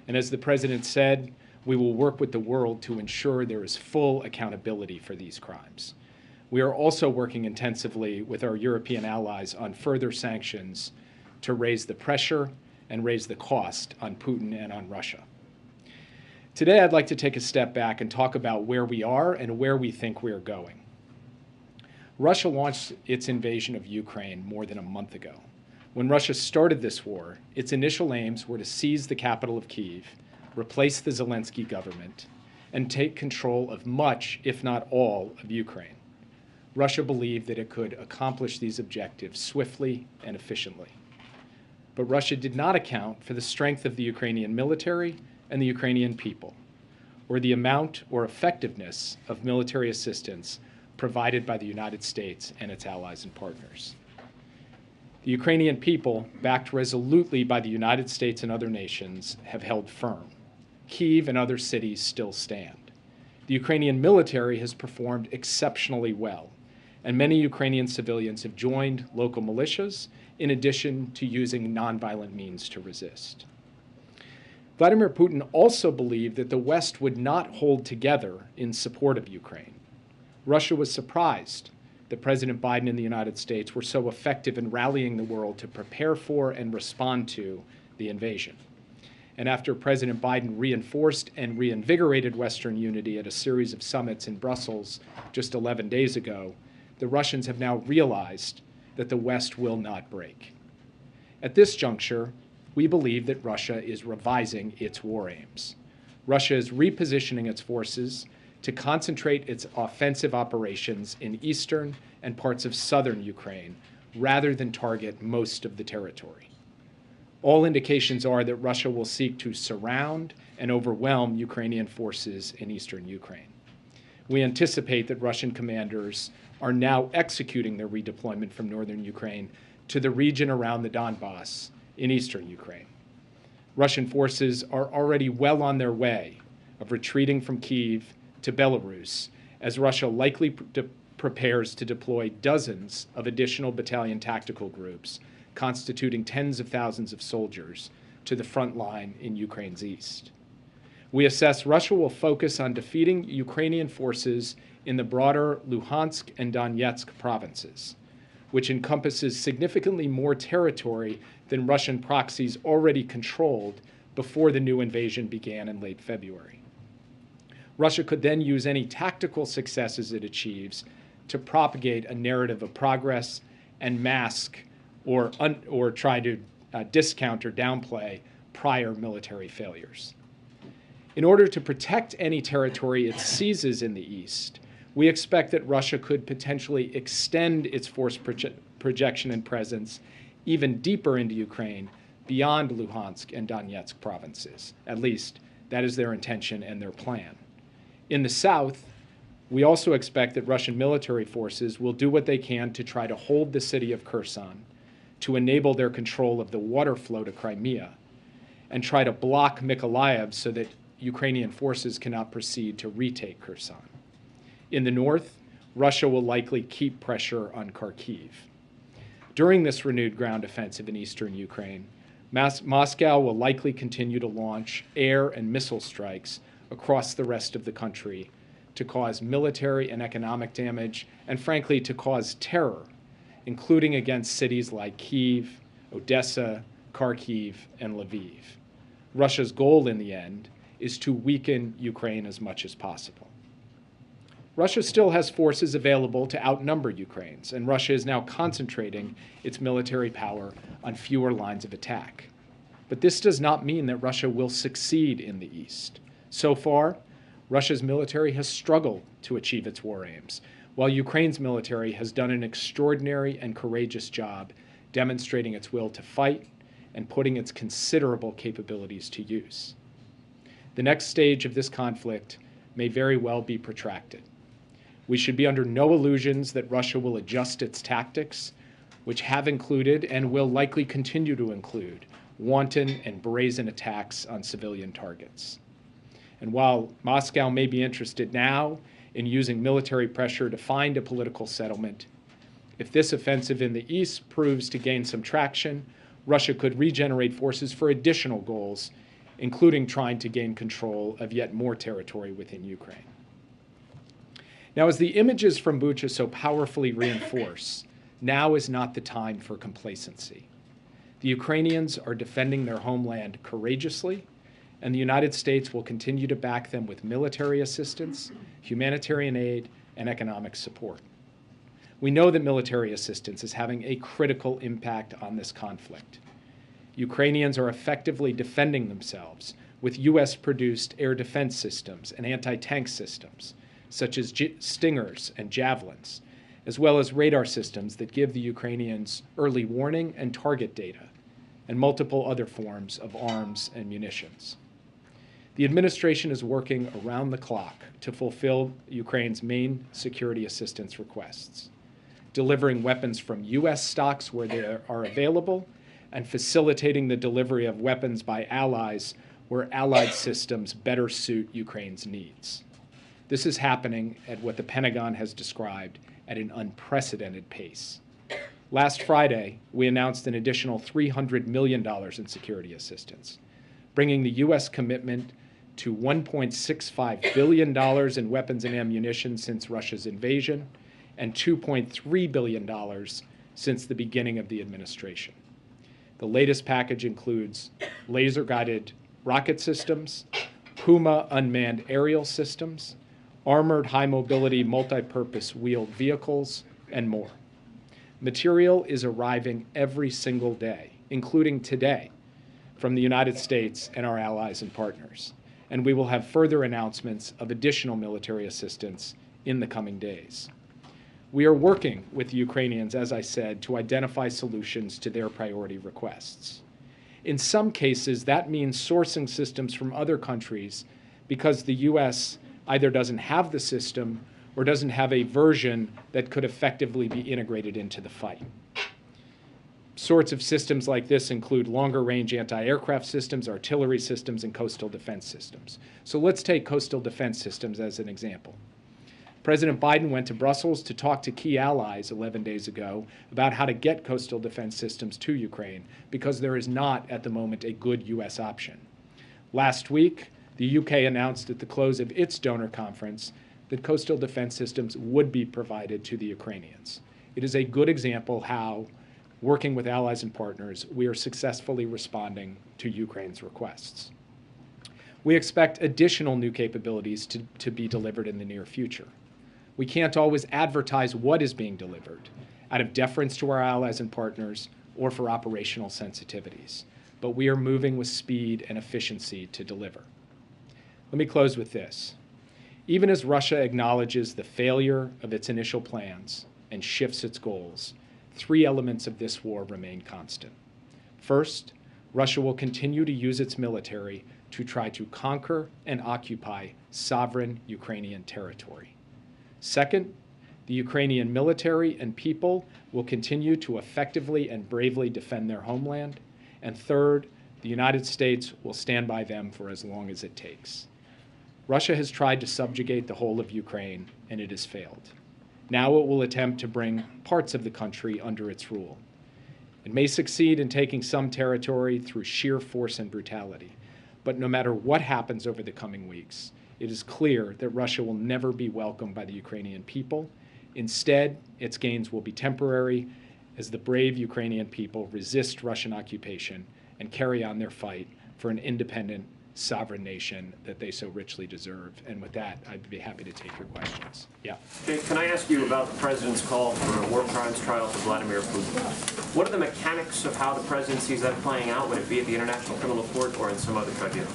And as the President said, we will work with the world to ensure there is full accountability for these crimes. We are also working intensively with our European allies on further sanctions to raise the pressure and raise the cost on Putin and on Russia. Today, I'd like to take a step back and talk about where we are and where we think we are going. Russia launched its invasion of Ukraine more than a month ago. When Russia started this war, its initial aims were to seize the capital of Kyiv, replace the Zelensky government, and take control of much, if not all, of Ukraine. Russia believed that it could accomplish these objectives swiftly and efficiently. But Russia did not account for the strength of the Ukrainian military and the Ukrainian people, or the amount or effectiveness of military assistance provided by the United States and its allies and partners. The Ukrainian people, backed resolutely by the United States and other nations, have held firm. Kyiv and other cities still stand. The Ukrainian military has performed exceptionally well, and many Ukrainian civilians have joined local militias in addition to using nonviolent means to resist. Vladimir Putin also believed that the West would not hold together in support of Ukraine. Russia was surprised that President Biden and the United States were so effective in rallying the world to prepare for and respond to the invasion. And after President Biden reinforced and reinvigorated Western unity at a series of summits in Brussels just 11 days ago, the Russians have now realized that the West will not break. At this juncture, we believe that Russia is revising its war aims. Russia is repositioning its forces to concentrate its offensive operations in eastern and parts of southern Ukraine, rather than target most of the territory. All indications are that Russia will seek to surround and overwhelm Ukrainian forces in eastern Ukraine. We anticipate that Russian commanders are now executing their redeployment from northern Ukraine to the region around the Donbass in eastern Ukraine. Russian forces are already well on their way of retreating from Kyiv to Belarus, as Russia likely prepares to deploy dozens of additional battalion tactical groups, constituting tens of thousands of soldiers, to the front line in Ukraine's east. We assess Russia will focus on defeating Ukrainian forces in the broader Luhansk and Donetsk provinces, which encompasses significantly more territory than Russian proxies already controlled before the new invasion began in late February. Russia could then use any tactical successes it achieves to propagate a narrative of progress and mask or try to discount or downplay prior military failures. In order to protect any territory it seizes in the east, we expect that Russia could potentially extend its force projection and presence even deeper into Ukraine beyond Luhansk and Donetsk provinces. At least, that is their intention and their plan. In the south, we also expect that Russian military forces will do what they can to try to hold the city of Kherson, to enable their control of the water flow to Crimea, and try to block Mykolaiv so that Ukrainian forces cannot proceed to retake Kherson. In the north, Russia will likely keep pressure on Kharkiv. During this renewed ground offensive in eastern Ukraine, Moscow will likely continue to launch air and missile strikes across the rest of the country to cause military and economic damage, and frankly, to cause terror, including against cities like Kyiv, Odessa, Kharkiv, and Lviv. Russia's goal in the end is to weaken Ukraine as much as possible. Russia still has forces available to outnumber Ukraine's, and Russia is now concentrating its military power on fewer lines of attack. But this does not mean that Russia will succeed in the east. So far, Russia's military has struggled to achieve its war aims, while Ukraine's military has done an extraordinary and courageous job demonstrating its will to fight and putting its considerable capabilities to use. The next stage of this conflict may very well be protracted. We should be under no illusions that Russia will adjust its tactics, which have included and will likely continue to include wanton and brazen attacks on civilian targets. And while Moscow may be interested now in using military pressure to find a political settlement, if this offensive in the east proves to gain some traction, Russia could regenerate forces for additional goals, including trying to gain control of yet more territory within Ukraine. Now, as the images from Bucha so powerfully reinforce, now is not the time for complacency. The Ukrainians are defending their homeland courageously, and the United States will continue to back them with military assistance, humanitarian aid, and economic support. We know that military assistance is having a critical impact on this conflict. Ukrainians are effectively defending themselves with U.S.-produced air defense systems and anti-tank systems, such as Stingers and Javelins, as well as radar systems that give the Ukrainians early warning and target data, and multiple other forms of arms and munitions. The administration is working around the clock to fulfill Ukraine's main security assistance requests, delivering weapons from U.S. stocks where they are available, and facilitating the delivery of weapons by allies where allied systems better suit Ukraine's needs. This is happening at what the Pentagon has described at an unprecedented pace. Last Friday, we announced an additional $300 million in security assistance, bringing the U.S. commitment to $1.65 billion in weapons and ammunition since Russia's invasion, and $2.3 billion since the beginning of the administration. The latest package includes laser-guided rocket systems, Puma unmanned aerial systems, armored high-mobility multi-purpose wheeled vehicles, and more. Material is arriving every single day, including today, from the United States and our allies and partners. And we will have further announcements of additional military assistance in the coming days. We are working with the Ukrainians, as I said, to identify solutions to their priority requests. In some cases, that means sourcing systems from other countries because the U.S. either doesn't have the system or doesn't have a version that could effectively be integrated into the fight. Sorts of systems like this include longer-range anti-aircraft systems, artillery systems, and coastal defense systems. So let's take coastal defense systems as an example. President Biden went to Brussels to talk to key allies 11 days ago about how to get coastal defense systems to Ukraine, because there is not, at the moment, a good U.S. option. Last week, the UK announced at the close of its donor conference that coastal defense systems would be provided to the Ukrainians. It is a good example how, working with allies and partners, we are successfully responding to Ukraine's requests. We expect additional new capabilities to be delivered in the near future. We can't always advertise what is being delivered out of deference to our allies and partners or for operational sensitivities, but we are moving with speed and efficiency to deliver. Let me close with this. Even as Russia acknowledges the failure of its initial plans and shifts its goals, three elements of this war remain constant. First, Russia will continue to use its military to try to conquer and occupy sovereign Ukrainian territory. Second, the Ukrainian military and people will continue to effectively and bravely defend their homeland. And third, the United States will stand by them for as long as it takes. Russia has tried to subjugate the whole of Ukraine, and it has failed. Now it will attempt to bring parts of the country under its rule. It may succeed in taking some territory through sheer force and brutality, but no matter what happens over the coming weeks, it is clear that Russia will never be welcomed by the Ukrainian people. Instead, its gains will be temporary as the brave Ukrainian people resist Russian occupation and carry on their fight for an independent, sovereign nation that they so richly deserve. And with that, I'd be happy to take your questions. Yeah. Okay, can I ask you about the president's call for a war crimes trial for Vladimir Putin? What are the mechanics of how the president sees that playing out? Would it be at the International Criminal Court or in some other tribunal?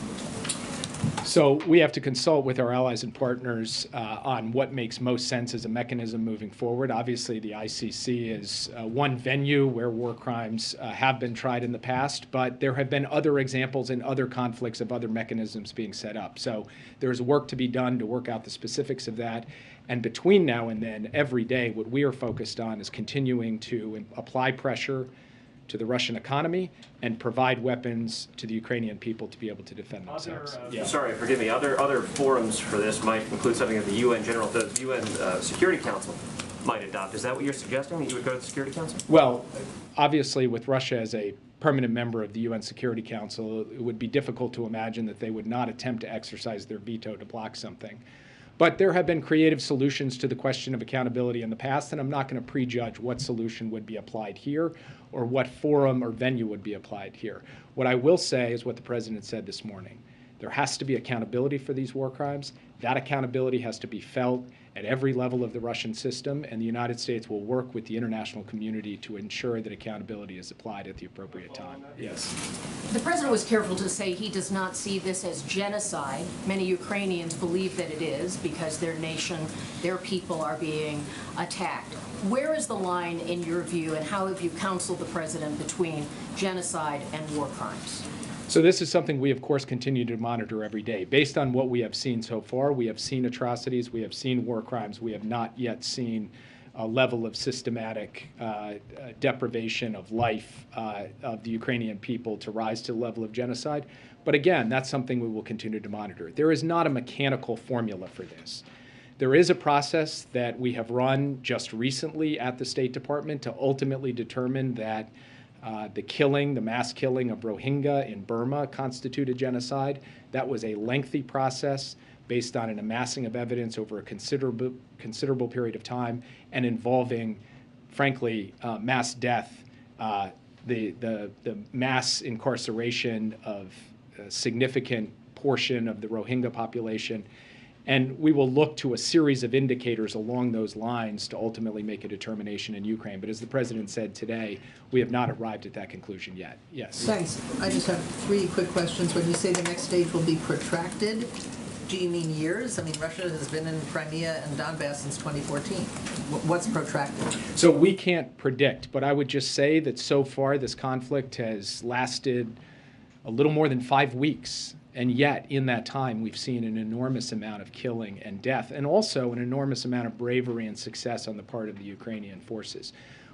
So we have to consult with our allies and partners on what makes most sense as a mechanism moving forward. Obviously, the ICC is one venue where war crimes have been tried in the past, but there have been other examples in other conflicts of other mechanisms being set up. So there's work to be done to work out the specifics of that. And between now and then, every day, what we are focused on is continuing to apply pressure to the Russian economy and provide weapons to the Ukrainian people to be able to defend themselves. Sorry, forgive me. Other forums for this might include something that the UN Security Council might adopt. Is that what you're suggesting, that you would go to the Security Council? Well, obviously, with Russia as a permanent member of the UN Security Council, it would be difficult to imagine that they would not attempt to exercise their veto to block something. But there have been creative solutions to the question of accountability in the past, and I'm not going to prejudge what solution would be applied here or what forum or venue would be applied here. What I will say is what the President said this morning. There has to be accountability for these war crimes. That accountability has to be felt at every level of the Russian system, and the United States will work with the international community to ensure that accountability is applied at the appropriate time. Yes. The President was careful to say he does not see this as genocide. Many Ukrainians believe that it is because their nation, their people are being attacked. Where is the line in your view, and how have you counseled the President between genocide and war crimes? So this is something we, of course, continue to monitor every day. Based on what we have seen so far, we have seen atrocities, we have seen war crimes, we have not yet seen a level of systematic deprivation of life of the Ukrainian people to rise to the level of genocide. But again, that's something we will continue to monitor. There is not a mechanical formula for this. There is a process that we have run just recently at the State Department to ultimately determine that the mass killing of Rohingya in Burma constituted genocide. That was a lengthy process based on an amassing of evidence over a considerable period of time and involving, frankly, mass death, the mass incarceration of a significant portion of the Rohingya population. And we will look to a series of indicators along those lines to ultimately make a determination in Ukraine. But as the President said today, we have not arrived at that conclusion yet. Yes. Thanks. I just have 3 quick questions. When you say the next stage will be protracted, do you mean years? I mean, Russia has been in Crimea and Donbass since 2014. What's protracted? So we can't predict, but I would just say that so far this conflict has lasted a little more than 5 weeks. And yet, in that time, we've seen an enormous amount of killing and death, and also an enormous amount of bravery and success on the part of the Ukrainian forces.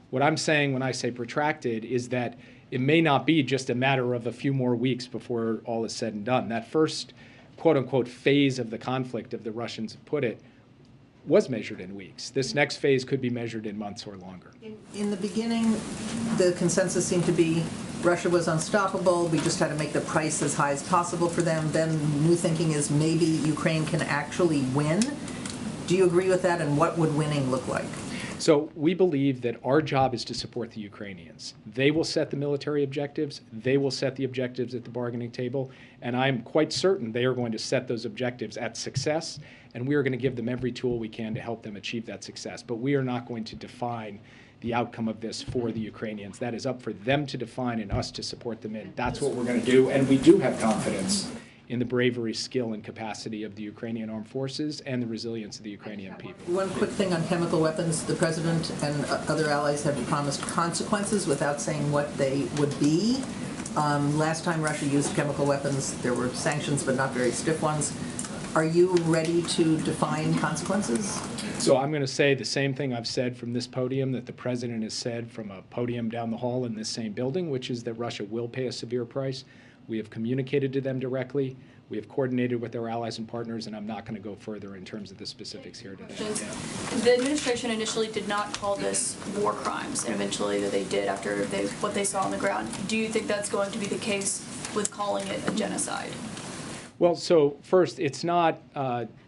What I'm saying when I say protracted is that it may not be just a matter of a few more weeks before all is said and done. That first, quote-unquote, phase of the conflict, of the Russians have put it, was measured in weeks. This next phase could be measured in months or longer. In the beginning, the consensus seemed to be Russia was unstoppable. We just had to make the price as high as possible for them. Then new thinking is maybe Ukraine can actually win. Do you agree with that, and what would winning look like? So we believe that our job is to support the Ukrainians. They will set the military objectives. They will set the objectives at the bargaining table. And I'm quite certain they are going to set those objectives at success. And we are going to give them every tool we can to help them achieve that success. But we are not going to define the outcome of this for the Ukrainians. That is up for them to define and us to support them in. That's what we're going to do. And we do have confidence in the bravery, skill, and capacity of the Ukrainian armed forces and the resilience of the Ukrainian people. One quick thing on chemical weapons. The President and other allies have promised consequences without saying what they would be. Last time Russia used chemical weapons, there were sanctions, but not very stiff ones. Are you ready to define consequences? So I'm going to say the same thing I've said from this podium that the President has said from a podium down the hall in this same building, which is that Russia will pay a severe price. We have communicated to them directly. We have coordinated with our allies and partners, and I'm not going to go further in terms of the specifics here today. Yeah. The administration initially did not call this war crimes, and eventually they did after what they saw on the ground. Do you think that's going to be the case with calling it a genocide? Well, so first, it's not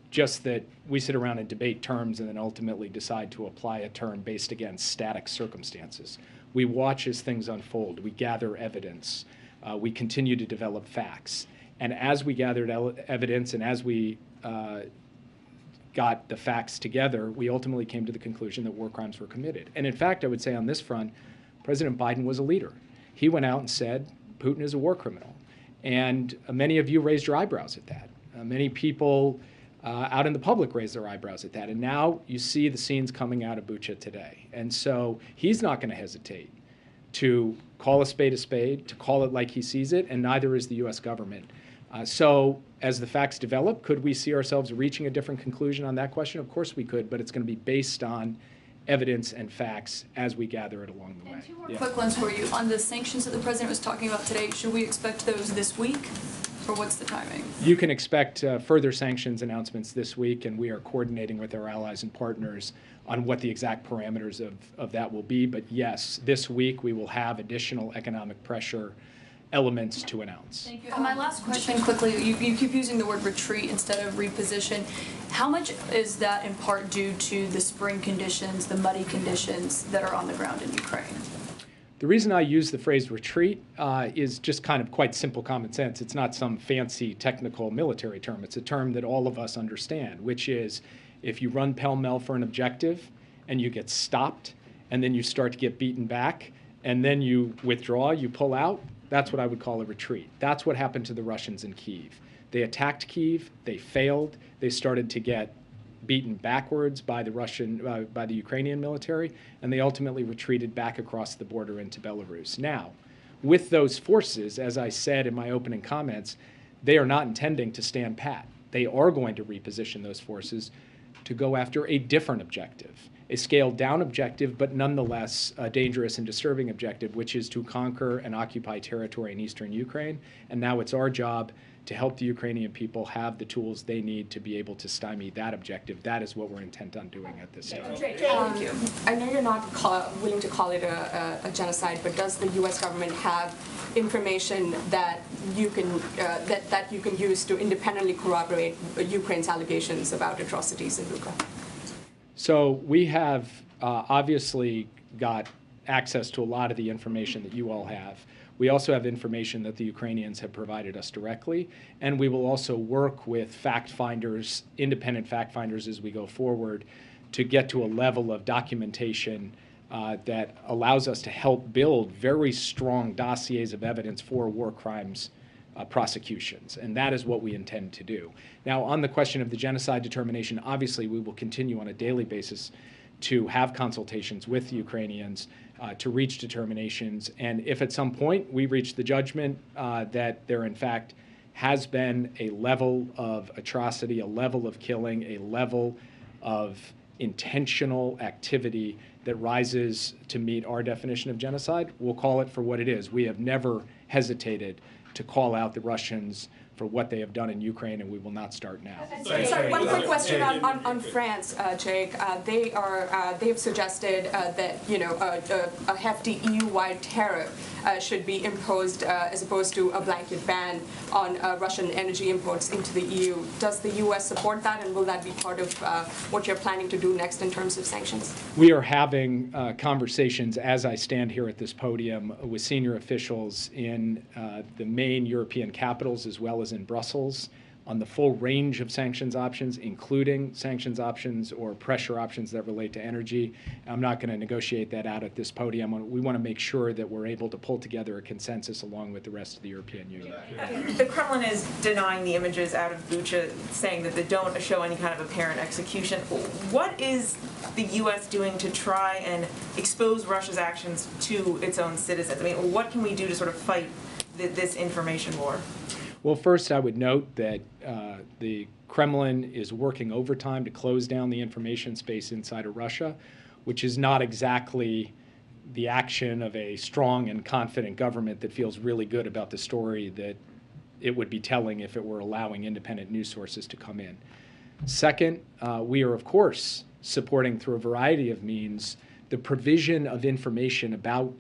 just that we sit around and debate terms and then ultimately decide to apply a term based against static circumstances. We watch as things unfold. We gather evidence. We continue to develop facts. And as we gathered evidence and as we got the facts together, we ultimately came to the conclusion that war crimes were committed. And in fact, I would say on this front, President Biden was a leader. He went out and said, Putin is a war criminal. And many of you raised your eyebrows at that. Many people out in the public raised their eyebrows at that. And now you see the scenes coming out of Bucha today. And so he's not going to hesitate to call a spade, to call it like he sees it, and neither is the U.S. government. So as the facts develop, could we see ourselves reaching a different conclusion on that question? Of course we could, but it's going to be based on evidence and facts as we gather it along the way. And 2 more quick ones for you. On the sanctions that the President was talking about today, should we expect those this week, or what's the timing? You can expect further sanctions announcements this week, and we are coordinating with our allies and partners on what the exact parameters of that will be. But yes, this week we will have additional economic pressure elements to announce. Thank you. And my last question quickly, you keep using the word retreat instead of reposition. How much is that in part due to the spring conditions, the muddy conditions that are on the ground in Ukraine? The reason I use the phrase retreat is just kind of quite simple common sense. It's not some fancy technical military term. It's a term that all of us understand, which is if you run pell-mell for an objective and you get stopped and then you start to get beaten back and then you withdraw, you pull out, that's what I would call a retreat. That's what happened to the Russians in Kyiv. They attacked Kyiv, they failed, they started to get beaten backwards by the Ukrainian military, and they ultimately retreated back across the border into Belarus. Now, with those forces, as I said in my opening comments, they are not intending to stand pat. They are going to reposition those forces to go after a different objective, a scaled-down objective, but nonetheless a dangerous and disturbing objective, which is to conquer and occupy territory in eastern Ukraine. And now it's our job to help the Ukrainian people have the tools they need to be able to stymie that objective. That is what we're intent on doing at this time. I know you're not willing to call it a genocide, but does the U.S. government have information that you can that you can use to independently corroborate Ukraine's allegations about atrocities in Bucha? So we have obviously got access to a lot of the information that you all have. We also have information that the Ukrainians have provided us directly, and we will also work with fact finders, independent fact finders as we go forward to get to a level of documentation that allows us to help build very strong dossiers of evidence for war crimes prosecutions, and that is what we intend to do. Now, on the question of the genocide determination, obviously we will continue on a daily basis to have consultations with the Ukrainians to reach determinations, and if at some point we reach the judgment that there in fact has been a level of atrocity, a level of killing, a level of intentional activity that rises to meet our definition of genocide, we'll call it for what it is. We have never hesitated to call out the Russians for what they have done in Ukraine, and we will not start now. Sorry, one quick question on France, Jake. They've suggested that a hefty EU-wide tariff should be imposed as opposed to a blanket ban on Russian energy imports into the EU. Does the U.S. support that, and will that be part of what you're planning to do next in terms of sanctions? We are having conversations as I stand here at this podium with senior officials in the main European capitals as well as in Brussels on the full range of sanctions options, including sanctions options or pressure options that relate to energy. I'm not going to negotiate that out at this podium. We want to make sure that we're able to pull together a consensus along with the rest of the European Union. The Kremlin is denying the images out of Bucha, saying that they don't show any kind of apparent execution. What is the U.S. doing to try and expose Russia's actions to its own citizens? I mean, what can we do to sort of fight this information war? Well, first, I would note that the Kremlin is working overtime to close down the information space inside of Russia, which is not exactly the action of a strong and confident government that feels really good about the story that it would be telling if it were allowing independent news sources to come in. Second, we are, of course, supporting through a variety of means the provision of information about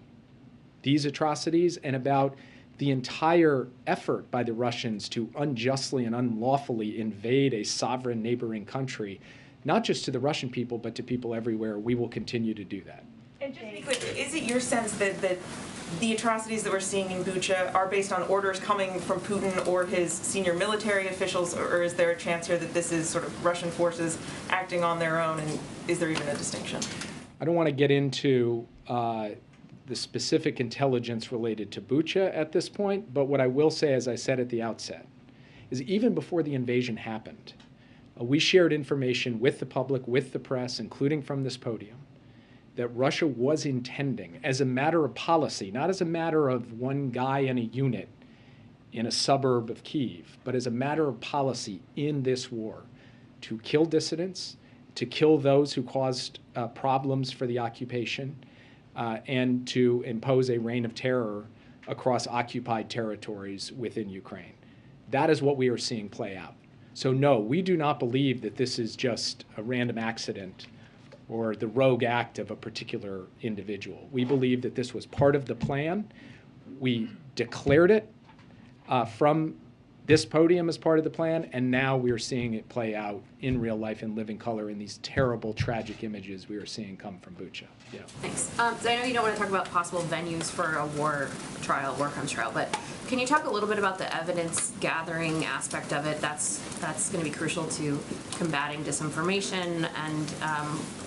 these atrocities and about the entire effort by the Russians to unjustly and unlawfully invade a sovereign neighboring country, not just to the Russian people, but to people everywhere. We will continue to do that. And just to be clear, is it your sense that the atrocities that we're seeing in Bucha are based on orders coming from Putin or his senior military officials, or is there a chance here that this is sort of Russian forces acting on their own, and is there even a distinction? I don't want to get into the specific intelligence related to Bucha at this point, but what I will say, as I said at the outset, is even before the invasion happened, we shared information with the public, with the press, including from this podium, that Russia was intending, as a matter of policy, not as a matter of one guy in a unit in a suburb of Kyiv, but as a matter of policy in this war, to kill dissidents, to kill those who caused problems for the occupation, and to impose a reign of terror across occupied territories within Ukraine. That is what we are seeing play out. So no, we do not believe that this is just a random accident or the rogue act of a particular individual. We believe that this was part of the plan. We declared it from this podium as part of the plan, and now we're seeing it play out in real life in living color in these terrible, tragic images we are seeing come from Bucha. Yeah. Thanks. So I know you don't want to talk about possible venues for a war crimes trial, but can you talk a little bit about the evidence gathering aspect of it? That's going to be crucial to combating disinformation and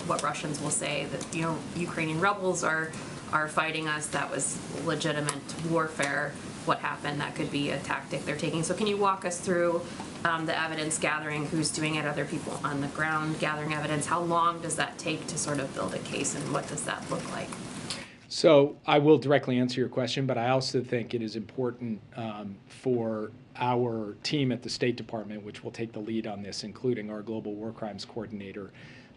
what Russians will say that Ukrainian rebels are fighting us. That was legitimate warfare. What happened, that could be a tactic they're taking. So can you walk us through the evidence gathering, who's doing it, other people on the ground gathering evidence? How long does that take to sort of build a case, and what does that look like? So I will directly answer your question, but I also think it is important for our team at the State Department, which will take the lead on this, including our Global War Crimes Coordinator,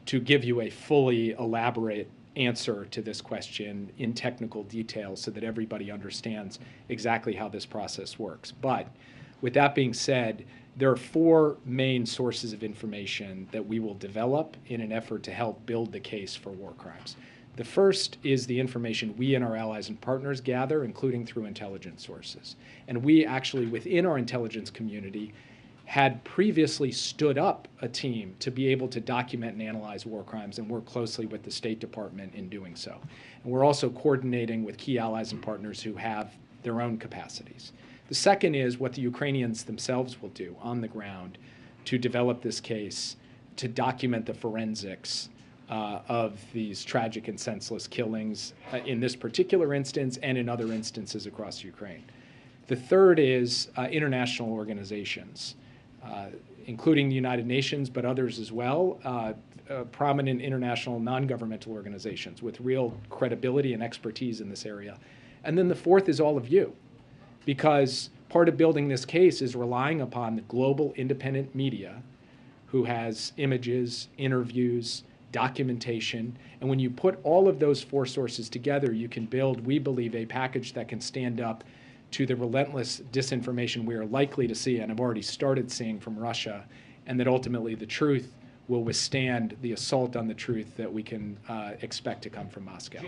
to give you a fully elaborate answer to this question in technical detail so that everybody understands exactly how this process works. But with that being said, there are 4 main sources of information that we will develop in an effort to help build the case for war crimes. The first is the information we and our allies and partners gather, including through intelligence sources. And we actually, within our intelligence community, had previously stood up a team to be able to document and analyze war crimes and work closely with the State Department in doing so. And we're also coordinating with key allies and partners who have their own capacities. The second is what the Ukrainians themselves will do on the ground to develop this case, to document the forensics of these tragic and senseless killings in this particular instance and in other instances across Ukraine. The third is international organizations, including the United Nations, but others as well, prominent international non-governmental organizations with real credibility and expertise in this area. And then the fourth is all of you, because part of building this case is relying upon the global independent media who has images, interviews, documentation. And when you put all of those 4 sources together, you can build, we believe, a package that can stand up to the relentless disinformation we are likely to see and have already started seeing from Russia, and that ultimately the truth will withstand the assault on the truth that we can expect to come from Moscow.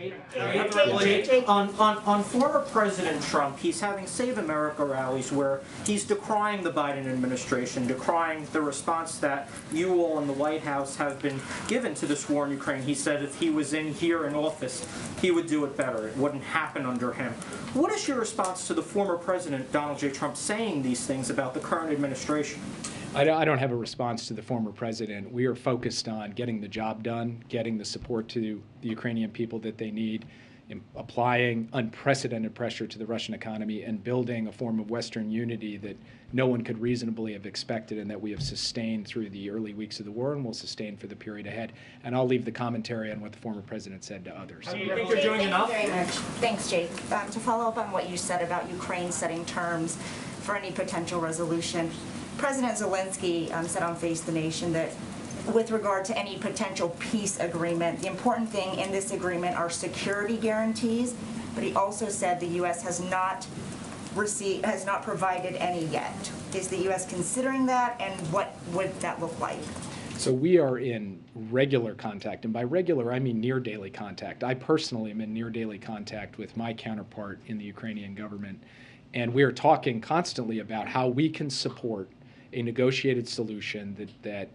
On former President Trump, he's having Save America rallies where he's decrying the Biden administration, decrying the response that you all in the White House have been given to this war in Ukraine. He said if he was here in office, he would do it better. It wouldn't happen under him. What is your response to the former President Donald J. Trump saying these things about the current administration? I don't have a response to the former president. We are focused on getting the job done, getting the support to the Ukrainian people that they need, applying unprecedented pressure to the Russian economy, and building a form of Western unity that no one could reasonably have expected and that we have sustained through the early weeks of the war and will sustain for the period ahead. And I'll leave the commentary on what the former president said to others. Do you think they're doing enough? Thank you very much. Thanks, Jake. To follow up on what you said about Ukraine setting terms for any potential resolution, President Zelensky said on Face the Nation that with regard to any potential peace agreement, the important thing in this agreement are security guarantees, but he also said the U.S. has not provided any yet. Is the U.S. considering that, and what would that look like? So we are in regular contact, and by regular I mean near daily contact. I personally am in near daily contact with my counterpart in the Ukrainian government, and we are talking constantly about how we can support a negotiated solution that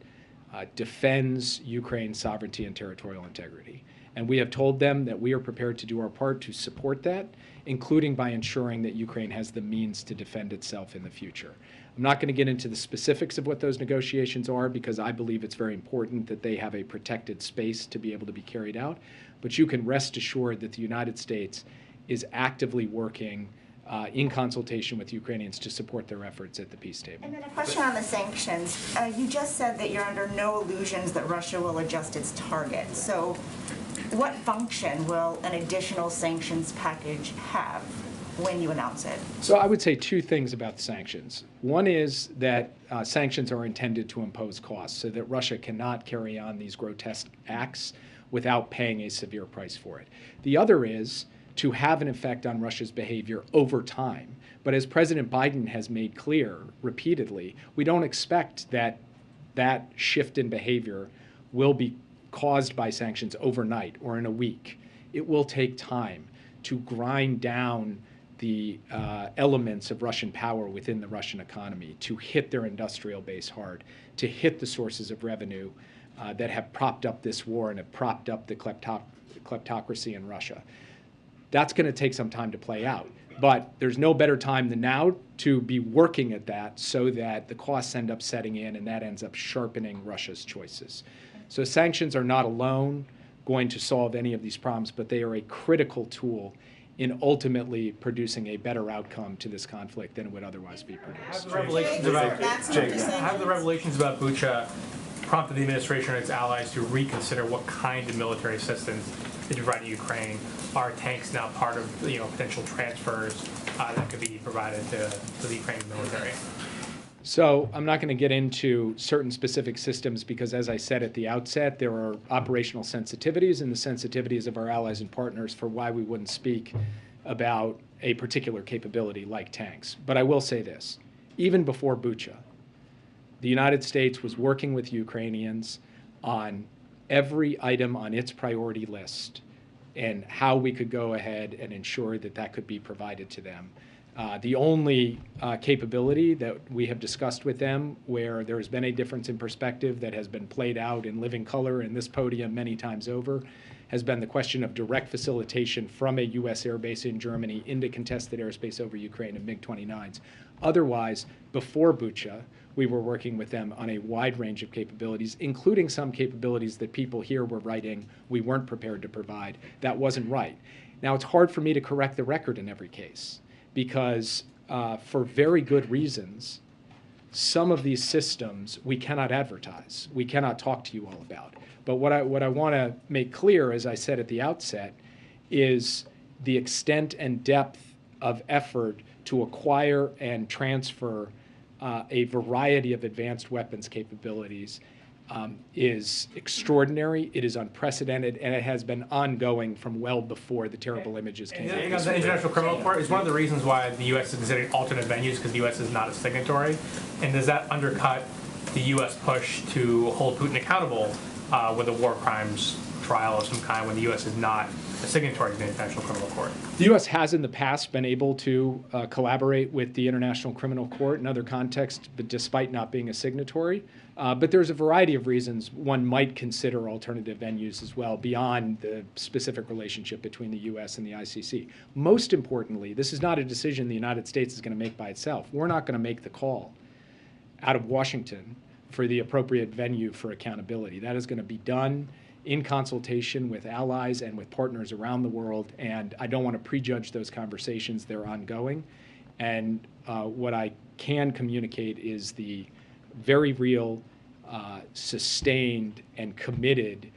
defends Ukraine's sovereignty and territorial integrity. And we have told them that we are prepared to do our part to support that, including by ensuring that Ukraine has the means to defend itself in the future. I'm not going to get into the specifics of what those negotiations are, because I believe it's very important that they have a protected space to be able to be carried out. But you can rest assured that the United States is actively working in consultation with Ukrainians to support their efforts at the peace table. And then a question on the sanctions. You just said that you're under no illusions that Russia will adjust its target. So what function will an additional sanctions package have when you announce it? So I would say 2 things about the sanctions. One is that sanctions are intended to impose costs so that Russia cannot carry on these grotesque acts without paying a severe price for it. The other is to have an effect on Russia's behavior over time. But as President Biden has made clear repeatedly, we don't expect that that shift in behavior will be caused by sanctions overnight or in a week. It will take time to grind down the elements of Russian power within the Russian economy, to hit their industrial base hard, to hit the sources of revenue that have propped up this war and have propped up the kleptocracy in Russia. That's going to take some time to play out. But there's no better time than now to be working at that so that the costs end up setting in and that ends up sharpening Russia's choices. So sanctions are not alone going to solve any of these problems, but they are a critical tool in ultimately producing a better outcome to this conflict than it would otherwise be produced. Have the revelations about Bucha prompted the administration and its allies to reconsider what kind of military assistance they provide to Ukraine? Are tanks now part of potential transfers that could be provided to the Ukrainian military? So I'm not going to get into certain specific systems because, as I said at the outset, there are operational sensitivities and the sensitivities of our allies and partners for why we wouldn't speak about a particular capability like tanks. But I will say this. Even before Bucha, the United States was working with Ukrainians on every item on its priority list and how we could go ahead and ensure that that could be provided to them. The only capability that we have discussed with them where there has been a difference in perspective that has been played out in living color in this podium many times over has been the question of direct facilitation from a U.S. airbase in Germany into contested airspace over Ukraine of MiG-29s. Otherwise, before Bucha, we were working with them on a wide range of capabilities, including some capabilities that people here were writing we weren't prepared to provide. That wasn't right. Now, it's hard for me to correct the record in every case because for very good reasons, some of these systems we cannot advertise. We cannot talk to you all about. But what I want to make clear, as I said at the outset, is the extent and depth of effort to acquire and transfer a variety of advanced weapons capabilities is extraordinary, it is unprecedented, and it has been ongoing from well before the terrible images came out. The International Criminal Court is one of the reasons why the U.S. is considering alternate venues because the U.S. is not a signatory. And does that undercut the U.S. push to hold Putin accountable with a war crimes trial of some kind when the U.S. is not a signatory to the International Criminal Court? The U.S. has in the past been able to collaborate with the International Criminal Court in other contexts, but despite not being a signatory. But there's a variety of reasons one might consider alternative venues as well beyond the specific relationship between the U.S. and the ICC. Most importantly, this is not a decision the United States is going to make by itself. We're not going to make the call out of Washington for the appropriate venue for accountability. That is going to be done in consultation with allies and with partners around the world, and I don't want to prejudge those conversations. They're ongoing. And what I can communicate is the very real, sustained, and committed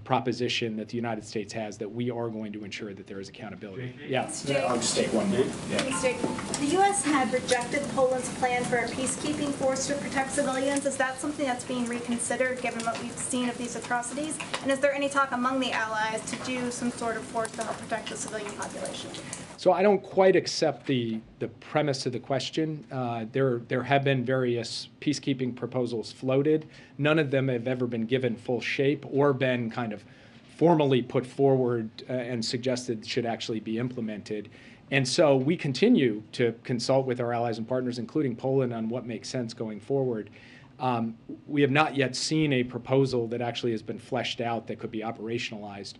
proposition that the United States has that we are going to ensure that there is accountability. Yeah, I'll just take one more. The U.S. had rejected Poland's plan for a peacekeeping force to protect civilians. Is that something that's being reconsidered given what we've seen of these atrocities? And is there any talk among the allies to do some sort of force that will protect the civilian population? So I don't quite accept the premise of the question. There have been various peacekeeping proposals floated. None of them have ever been given full shape or been kind of formally put forward and suggested should actually be implemented. And so we continue to consult with our allies and partners, including Poland, on what makes sense going forward. We have not yet seen a proposal that actually has been fleshed out that could be operationalized.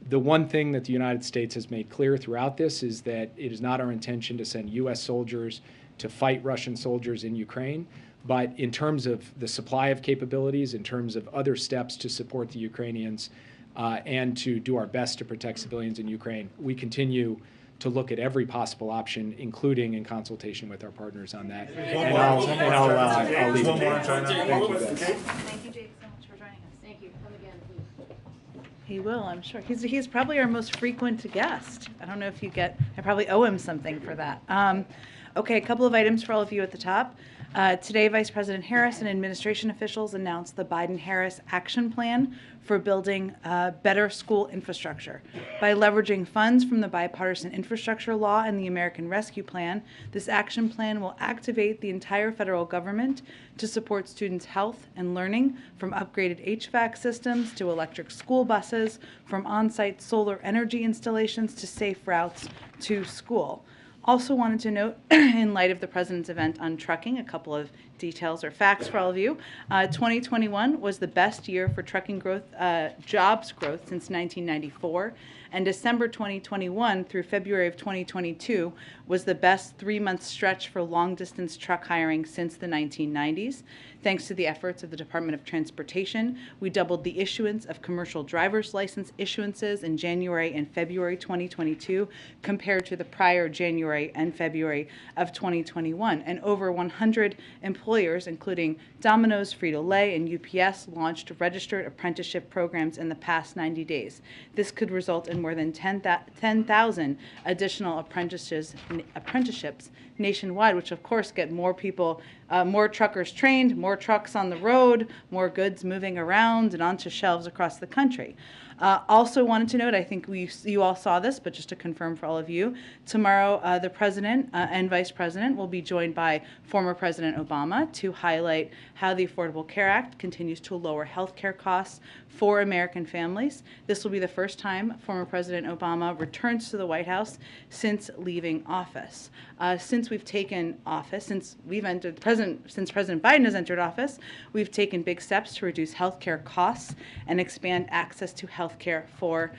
The one thing that the United States has made clear throughout this is that it is not our intention to send U.S. soldiers to fight Russian soldiers in Ukraine. But in terms of the supply of capabilities, in terms of other steps to support the Ukrainians and to do our best to protect civilians in Ukraine, we continue to look at every possible option, including in consultation with our partners on that. And I'll leave it there. Thank you, guys. Thank you, Jake, so much for joining us. Thank you. Come again, please. He will, I'm sure. He's probably our most frequent guest. I don't know if you get, I probably owe him something for that. Okay, a couple of items for all of you at the top. Today, Vice President Harris and administration officials announced the Biden-Harris Action Plan for building better school infrastructure. By leveraging funds from the Bipartisan Infrastructure Law and the American Rescue Plan, this action plan will activate the entire federal government to support students' health and learning, from upgraded HVAC systems to electric school buses, from on-site solar energy installations to safe routes to school. Also wanted to note, in light of the President's event on trucking, a couple of details or facts for all of you. 2021 was the best year for trucking growth, jobs growth since 1994, and December 2021 through February of 2022 was the best 3-month stretch for long-distance truck hiring since the 1990s. Thanks to the efforts of the Department of Transportation, we doubled the issuance of commercial driver's license issuances in January and February 2022 compared to the prior January and February of 2021. And over 100 employers, including Domino's, Frito-Lay, and UPS, launched registered apprenticeship programs in the past 90 days. This could result in more than 10,000 additional apprenticeships nationwide, which of course get more people, more truckers trained, more trucks on the road, more goods moving around and onto shelves across the country. Also wanted to note, I think you all saw this, but just to confirm for all of you, tomorrow the President and Vice President will be joined by former President Obama to highlight how the Affordable Care Act continues to lower health care costs for American families. This will be the first time former President Obama returns to the White House since leaving office. Since we've taken office, since President Biden has entered office, we've taken big steps to reduce health care costs and expand access to health care for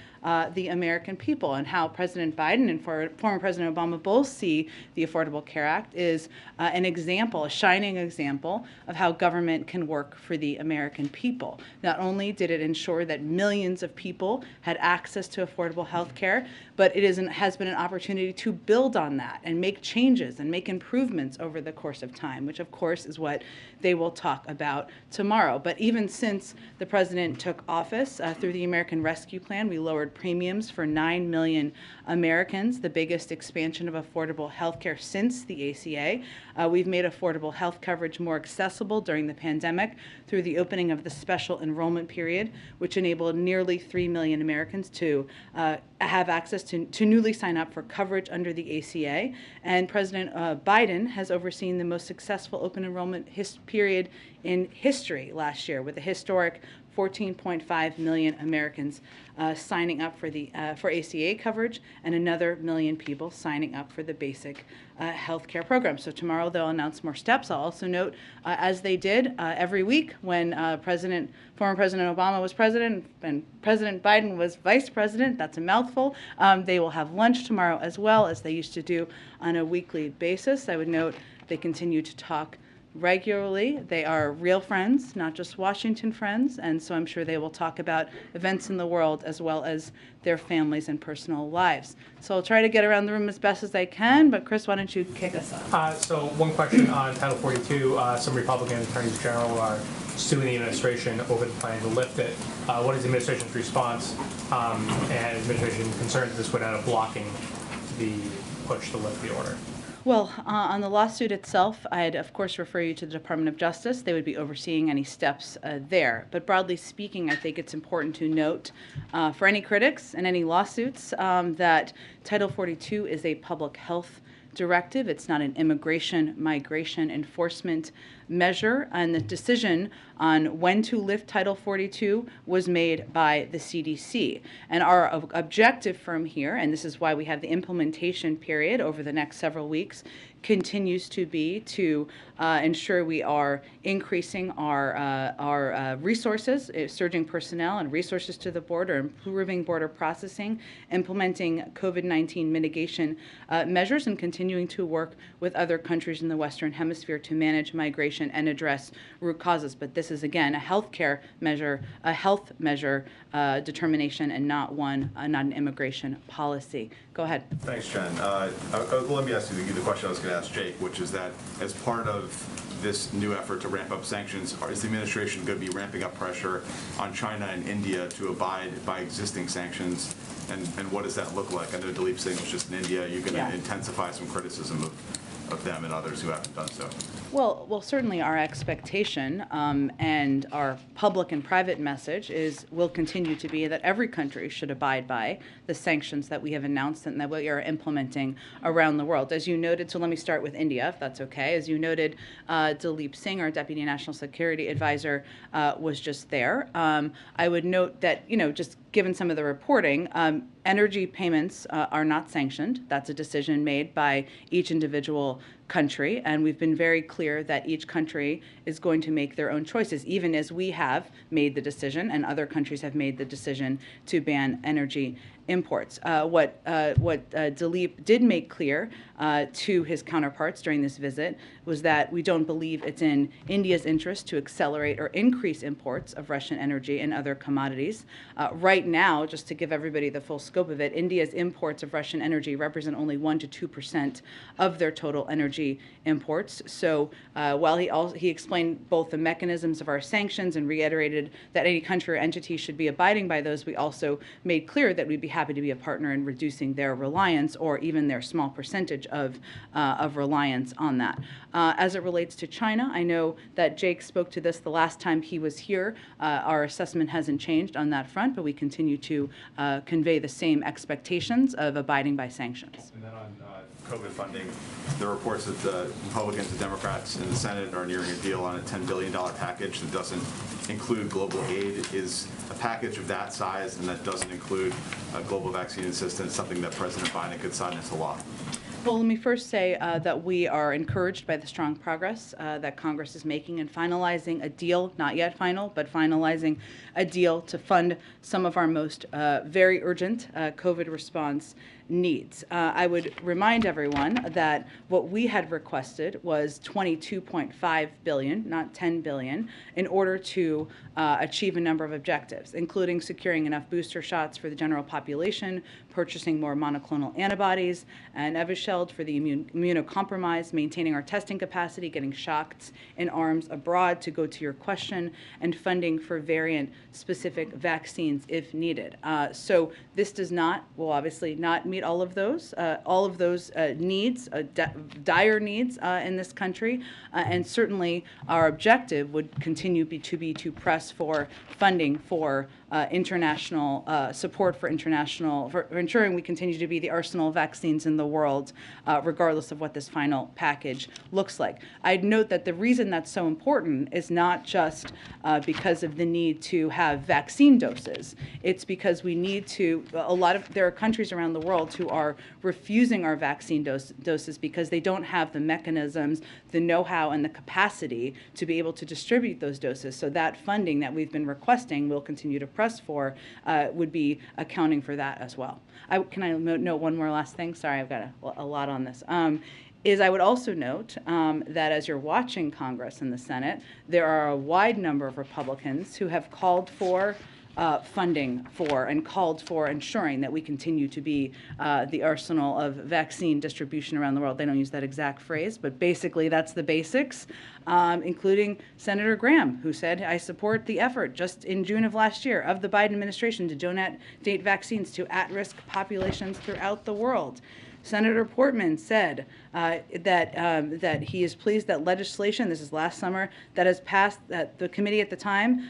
the American people. And how President Biden and former President Obama both see the Affordable Care Act is an example, a shining example of how government can work for the American people. Not only did it ensure that millions of people had access to affordable health care, but it has been an opportunity to build on that and make changes and make improvements over the course of time, which of course is what they will talk about tomorrow. But even since the President took office, through the American Rescue Plan, we lowered premiums for 9 million Americans, the biggest expansion of affordable health care since the ACA. We've made affordable health coverage more accessible during the pandemic through the opening of the special enrollment period, which enabled nearly 3 million Americans to have access to newly sign up for coverage under the ACA. And President Biden has overseen the most successful open enrollment period in history last year, with a historic 14.5 million Americans signing up for ACA coverage, and another million people signing up for the basic health care program. So tomorrow they'll announce more steps. I'll also note, as they did every week when former President Obama was president and President Biden was vice president, that's a mouthful, they will have lunch tomorrow as well, as they used to do on a weekly basis. I would note they continue to talk regularly. They are real friends, not just Washington friends, and so I'm sure they will talk about events in the world as well as their families and personal lives. So I'll try to get around the room as best as I can, but Chris, why don't you kick us off? So one question on Title 42. Some Republican attorneys general are suing the administration over the plan to lift it. What is the administration's response, and administration concerns this would end up blocking the push to lift the order? Well, on the lawsuit itself, I'd of course refer you to the Department of Justice. They would be overseeing any steps there. But broadly speaking, I think it's important to note for any critics and any lawsuits that Title 42 is a public health directive. It's not an migration enforcement measure, and the decision on when to lift Title 42 was made by the CDC. And our objective from here, and this is why we have the implementation period over the next several weeks, continues to be to ensure we are increasing our resources, surging personnel and resources to the border, improving border processing, implementing COVID-19 mitigation measures, and continuing to work with other countries in the Western Hemisphere to manage migration and address root causes. But this is, again, a healthcare measure, a health measure determination, and not an immigration policy. Go ahead. Thanks, Jen. Let me ask you the question I was going to ask Jake, which is that as part of this new effort to ramp up sanctions, is the administration going to be ramping up pressure on China and India to abide by existing sanctions? And what does that look like? I know Dilip Singh was just in India. You're going to intensify some criticism of them and others who haven't done so? Well, certainly our expectation and our public and private message will continue to be that every country should abide by the sanctions that we have announced and that we are implementing around the world. As you noted, so let me start with India, if that's okay. As you noted, Dilip Singh, our Deputy National Security Advisor, was just there. I would note that, just given some of the reporting, energy payments are not sanctioned. That's a decision made by each individual country, and we've been very clear that each country is going to make their own choices, even as we have made the decision and other countries have made the decision to ban energy imports. What Dilip did make clear to his counterparts during this visit was that we don't believe it's in India's interest to accelerate or increase imports of Russian energy and other commodities. Right now, just to give everybody the full scope of it, India's imports of Russian energy represent only 1% to 2% of their total energy imports. So while he explained both the mechanisms of our sanctions and reiterated that any country or entity should be abiding by those, we also made clear that we'd be happy to be a partner in reducing their reliance or even their small percentage of reliance on that. As it relates to China, I know that Jake spoke to this the last time he was here. Our assessment hasn't changed on that front, but we continue to convey the same expectations of abiding by sanctions. And then on COVID funding, there are reports that the Republicans and Democrats in the Senate are nearing a deal on a $10 billion package that doesn't include global aid. Is a package of that size and that doesn't include global vaccine assistance something that President Biden could sign into law? Well, let me first say that we are encouraged by the strong progress that Congress is making in finalizing a deal, not yet final, but finalizing a deal to fund some of our most very urgent COVID response needs. I would remind everyone that what we had requested was $22.5 billion, not $10 billion, in order to achieve a number of objectives, including securing enough booster shots for the general population, purchasing more monoclonal antibodies and Evusheld for the immunocompromised, maintaining our testing capacity, getting shots in arms abroad, to go to your question, and funding for variant-specific vaccines if needed. So this does not, will obviously not meet all of those needs, dire needs in this country, and certainly our objective would continue to press for funding for international support for ensuring we continue to be the arsenal of vaccines in the world, regardless of what this final package looks like. I'd note that the reason that's so important is not just because of the need to have vaccine doses. It's because we need to, there are countries around the world who are refusing our vaccine doses because they don't have the mechanisms, the know-how, and the capacity to be able to distribute those doses. So that funding that we've been requesting, we'll continue to press for, would be accounting for that as well. Can I note one more last thing? Sorry, I've got a lot on this. I would also note that as you're watching Congress and the Senate, there are a wide number of Republicans who have called for funding for and called for ensuring that we continue to be the arsenal of vaccine distribution around the world. They don't use that exact phrase, but basically that's the basics, including Senator Graham, who said, I support the effort just in June of last year of the Biden administration to donate vaccines to at-risk populations throughout the world. Senator Portman said that he is pleased that legislation, this is last summer, that has passed, that the committee at the time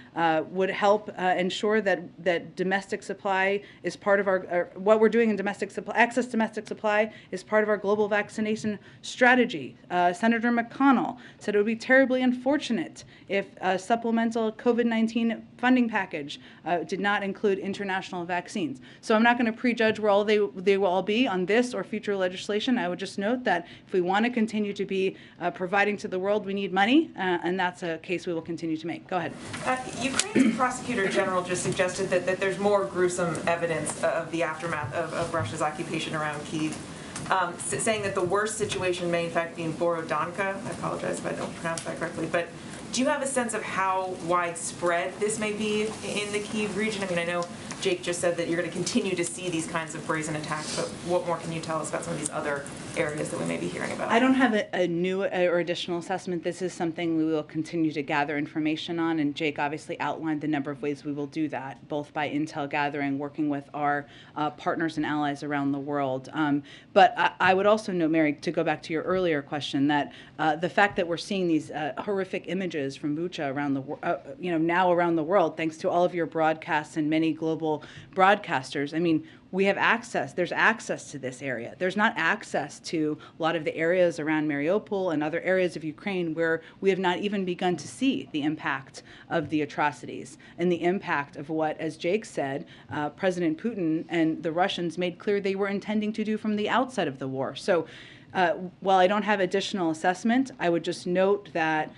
would help ensure that domestic supply is part of our, what we're doing in domestic supply, access to domestic supply is part of our global vaccination strategy. Senator McConnell said it would be terribly unfortunate if a supplemental COVID-19 funding package did not include international vaccines. So I'm not going to prejudge where all they will all be on this or future legislation. I would just note that if we want to continue to be providing to the world, we need money, and that's a case we will continue to make. Go ahead. Ukraine's prosecutor general just suggested that there's more gruesome evidence of the aftermath of Russia's occupation around Kyiv, saying that the worst situation may in fact be in Borodanka. I apologize if I don't pronounce that correctly, but do you have a sense of how widespread this may be in the Kyiv region? I mean, I know Jake just said that you're going to continue to see these kinds of brazen attacks, but what more can you tell us about some of these other areas that we may be hearing about? I don't have a new or additional assessment. This is something we will continue to gather information on, and Jake obviously outlined the number of ways we will do that, both by intel gathering, working with our partners and allies around the world. But I would also note, Mary, to go back to your earlier question, that the fact that we're seeing these horrific images from Bucha around the now around the world, thanks to all of your broadcasts and many global broadcasters. I mean, we have access. There's access to this area. There's not access to a lot of the areas around Mariupol and other areas of Ukraine where we have not even begun to see the impact of the atrocities and the impact of what, as Jake said, President Putin and the Russians made clear they were intending to do from the outset of the war. So while I don't have additional assessment, I would just note that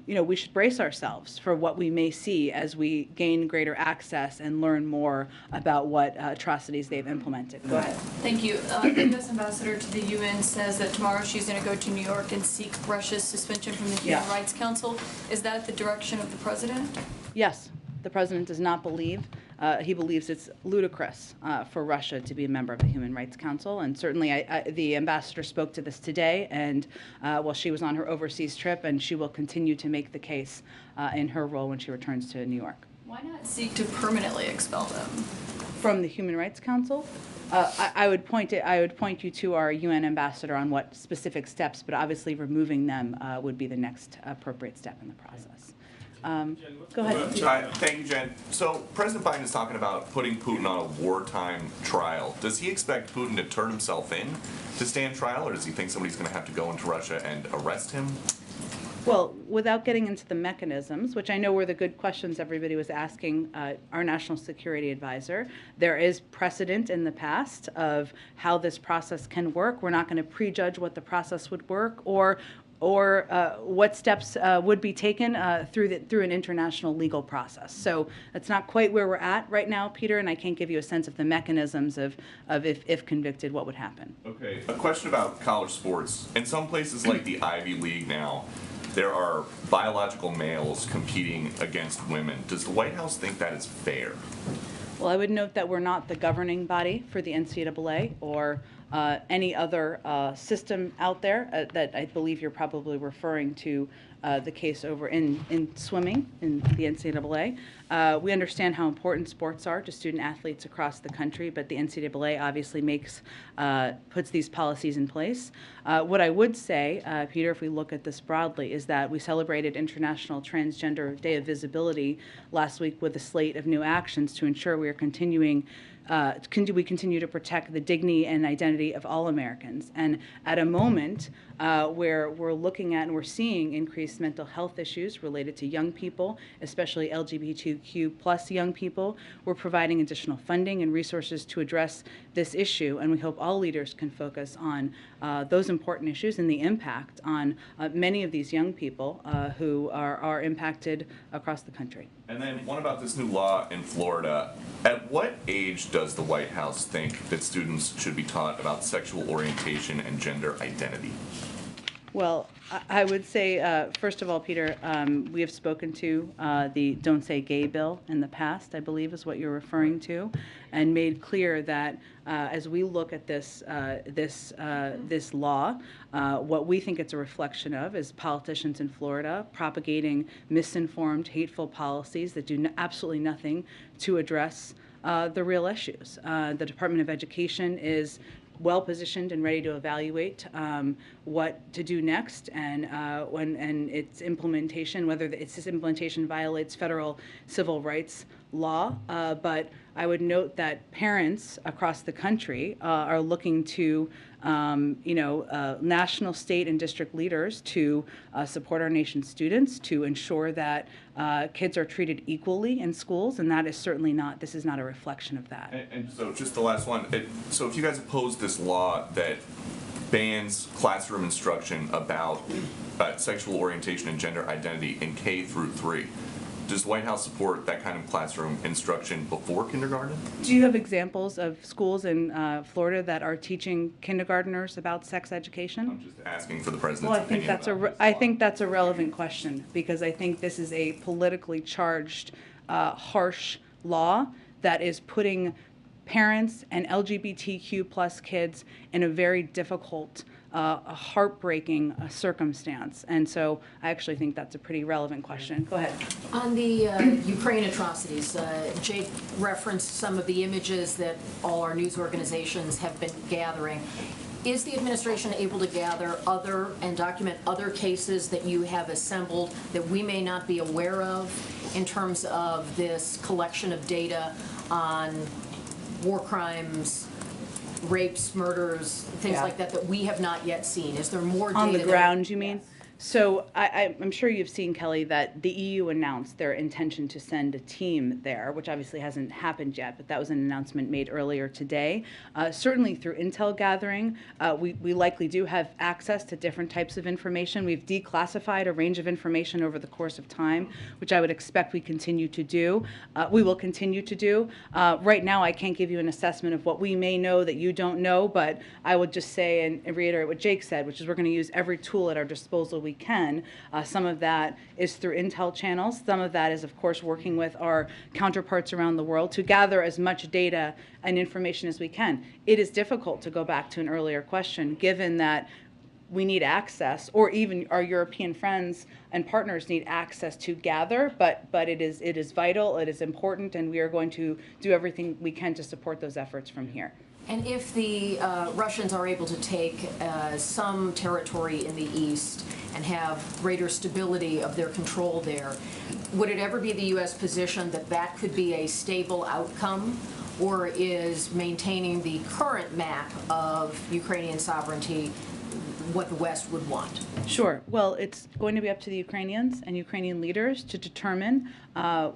we should brace ourselves for what we may see as we gain greater access and learn more about what atrocities they've implemented. Go ahead. Thank you. The U.S. ambassador to the UN says that tomorrow she's going to go to New York and seek Russia's suspension from the Human Rights Council. Is that at the direction of the president? Yes. The president does not believe. He believes it's ludicrous for Russia to be a member of the Human Rights Council, and certainly the ambassador spoke to this today, and while she was on her overseas trip, and she will continue to make the case in her role when she returns to New York. Why not seek to permanently expel them from the Human Rights Council? I would point you to our UN ambassador on what specific steps, but obviously removing them would be the next appropriate step in the process. Go ahead. Thank you, Jen. So President Biden is talking about putting Putin on a wartime trial. Does he expect Putin to turn himself in to stand trial, or does he think somebody's going to have to go into Russia and arrest him? Well, without getting into the mechanisms, which I know were the good questions everybody was asking our national security advisor, there is precedent in the past of how this process can work. We're not going to prejudge what the process would work or what steps would be taken through an international legal process. So that's not quite where we're at right now, Peter, and I can't give you a sense of the mechanisms of if convicted, what would happen. Okay, a question about college sports. In some places like the Ivy League now, there are biological males competing against women. Does the White House think that is fair? Well, I would note that we're not the governing body for the NCAA or any other system out there that I believe you're probably referring to the case over in swimming in the NCAA. We understand how important sports are to student athletes across the country, but the NCAA obviously puts these policies in place. What I would say, Peter, if we look at this broadly, is that we celebrated International Transgender Day of Visibility last week with a slate of new actions to ensure we are continuing we continue to protect the dignity and identity of all Americans. And at a moment where we're looking at and we're seeing increased mental health issues related to young people, especially LGBTQ plus young people, we're providing additional funding and resources to address this issue. And we hope all leaders can focus on those important issues and the impact on many of these young people who are impacted across the country. And then one about this new law in Florida. At what age does the White House think that students should be taught about sexual orientation and gender identity? Well, I would say, first of all, Peter, we have spoken to the Don't Say Gay bill in the past, I believe is what you're referring to, and made clear that as we look at this law, what we think it's a reflection of is politicians in Florida propagating misinformed, hateful policies that do absolutely nothing to address the real issues. The Department of Education is well positioned and ready to evaluate what to do next, and its implementation, whether its implementation violates federal civil rights law. But I would note that parents across the country are looking to national, state, and district leaders to support our nation's students, to ensure that kids are treated equally in schools, and that is certainly not, this is not a reflection of that. And so just the last one. So if you guys oppose this law that bans classroom instruction about sexual orientation and gender identity in K through 3, does the White House support that kind of classroom instruction before kindergarten? Do you have examples of schools in Florida that are teaching kindergarteners about sex education? I'm just asking for the president's Well, I think that's a relevant question, because I think this is a politically charged, harsh law that is putting parents and LGBTQ plus kids in a very difficult, a heartbreaking circumstance. And so I actually think that's a pretty relevant question. Go ahead. On the Ukraine atrocities, Jake referenced some of the images that all our news organizations have been gathering. Is the administration able to gather other and document other cases that you have assembled that we may not be aware of in terms of this collection of data on war crimes, rapes, murders, things like that we have not yet seen? Is there more data? On the ground, you mean? Yes. So I'm sure you've seen, Kelly, that the EU announced their intention to send a team there, which obviously hasn't happened yet, but that was an announcement made earlier today. Certainly through intel gathering, we likely do have access to different types of information. We've declassified a range of information over the course of time, which I would expect we continue to do. We will continue to do. Right now, I can't give you an assessment of what we may know that you don't know, but I would just say and reiterate what Jake said, which is we're going to use every tool at our disposal we can. Some of that is through intel channels. Some of that is, of course, working with our counterparts around the world to gather as much data and information as we can. It is difficult to go back to an earlier question, given that we need access, or even our European friends and partners need access to gather, but it is vital, it is important, and we are going to do everything we can to support those efforts from here. And if the Russians are able to take some territory in the east and have greater stability of their control there, would it ever be the U.S. position that that could be a stable outcome, or is maintaining the current map of Ukrainian sovereignty what the West would want? Sure. Well, it's going to be up to the Ukrainians and Ukrainian leaders to determine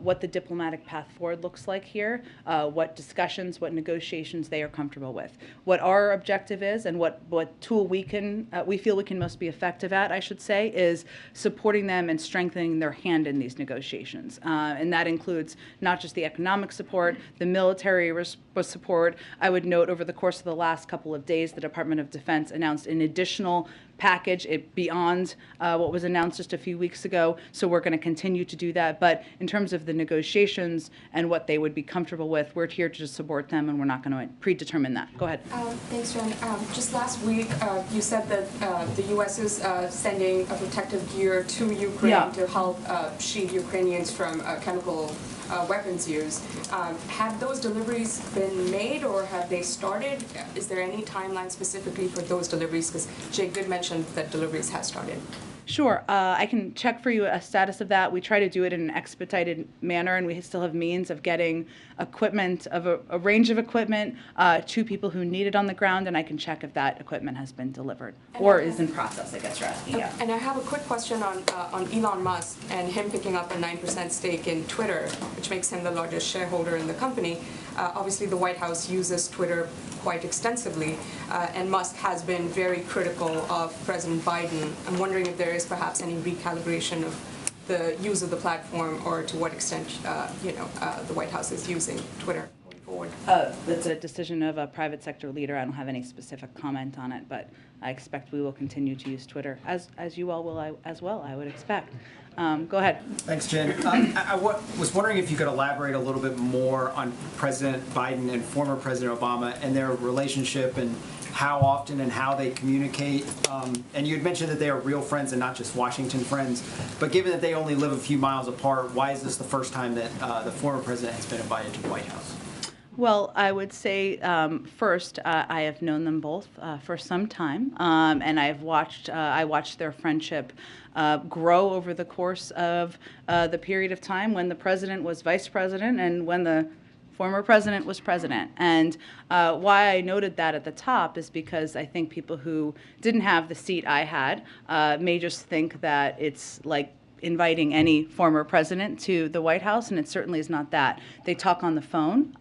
what the diplomatic path forward looks like here, what discussions, what negotiations they are comfortable with. What our objective is, and what tool we feel we can most be effective at, I should say, is supporting them and strengthening their hand in these negotiations. And that includes not just the economic support, the military support. I would note over the course of the last couple of days, the Department of Defense announced an additional package beyond what was announced just a few weeks ago. So we're going to continue to do that. But in terms of the negotiations and what they would be comfortable with, we're here to support them, and we're not going to predetermine that. Go ahead. Thanks, Jen. Just last week, you said that the U.S. is sending a protective gear to Ukraine to help shield Ukrainians from chemical weapons use. Have those deliveries been made, or have they started? Is there any timeline specifically for those deliveries? Because Jake did mention that deliveries have started. Sure. I can check for you a status of that. We try to do it in an expedited manner, and we still have means of getting equipment, of a range of equipment, to people who need it on the ground, and I can check if that equipment has been delivered or is in process, I guess you're asking. Yeah. And I have a quick question on Elon Musk and him picking up a 9% stake in Twitter, which makes him the largest shareholder in the company. Obviously, the White House uses Twitter quite extensively, and Musk has been very critical of President Biden. I'm wondering if there is perhaps any recalibration of the use of the platform, or to what extent the White House is using Twitter going forward. That's a decision of a private sector leader. I don't have any specific comment on it, but I expect we will continue to use Twitter, as you all will as well, I would expect. Go ahead. Thanks, Jen. I was wondering if you could elaborate a little bit more on President Biden and former President Obama and their relationship, and how often and how they communicate. And you had mentioned that they are real friends and not just Washington friends. But given that they only live a few miles apart, why is this the first time that the former president has been invited to the White House? Well, I would say first, I have known them both for some time, and I watched their friendship grow over the course of the period of time when the president was vice president and when the former president was president. And why I noted that at the top is because I think people who didn't have the seat I had may just think that it's like inviting any former president to the White House, and it certainly is not that. They talk on the phone.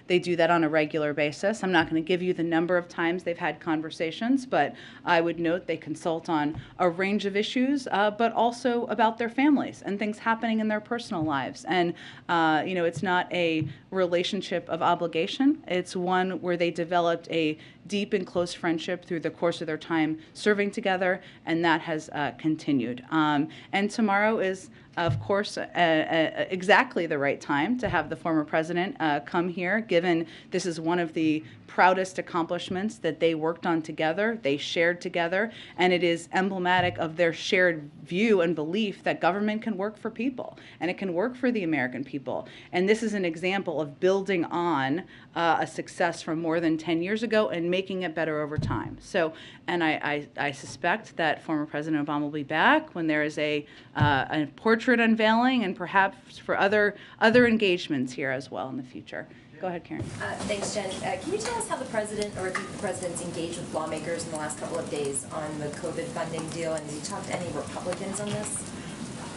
They do that on a regular basis. I'm not going to give you the number of times they've had conversations, but I would note they consult on a range of issues, but also about their families and things happening in their personal lives. And it's not a relationship of obligation. It's one where they developed a deep and close friendship through the course of their time serving together, and that has continued. And tomorrow is of course, exactly the right time to have the former president come here, given this is one of the proudest accomplishments that they worked on together, they shared together, and it is emblematic of their shared view and belief that government can work for people, and it can work for the American people. And this is an example of building on a success from more than 10 years ago and making it better over time. So, and I suspect that former President Obama will be back when there is a portrait unveiling and perhaps for other engagements here as well in the future. Go ahead, Karen. Thanks, Jen. Can you tell us how the president or the president's engaged with lawmakers in the last couple of days on the COVID funding deal, and has he talked to any Republicans on this?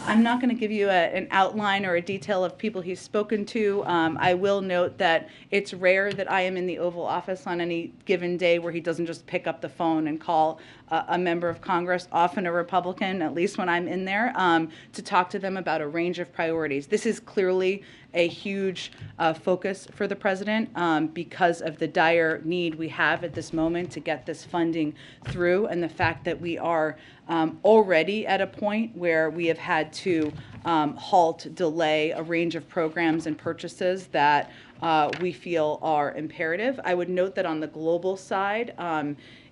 I'm not going to give you an outline or a detail of people he's spoken to. I will note that it's rare that I am in the Oval Office on any given day where he doesn't just pick up the phone and call a member of Congress, often a Republican, at least when I'm in there, to talk to them about a range of priorities. This is clearly a huge focus for the president because of the dire need we have at this moment to get this funding through, and the fact that we are already at a point where we have had to halt, delay a range of programs and purchases that we feel are imperative. I would note that on the global side,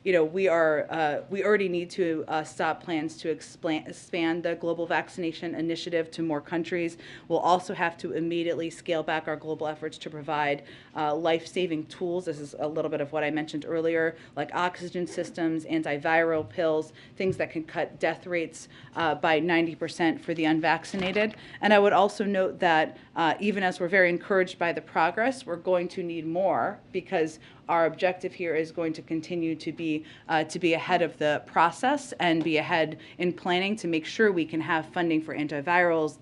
we already need to stop plans to expand the global vaccination initiative to more countries. We'll also have to immediately scale back our global efforts to provide life-saving tools. This is a little bit of what I mentioned earlier, like oxygen systems, antiviral pills, things that can cut death rates by 90% for the unvaccinated. And I would also note that even as we're very encouraged by the progress, we're going to need more, because our objective here is going to continue to be ahead of the process and be ahead in planning to make sure we can have funding for antivirals,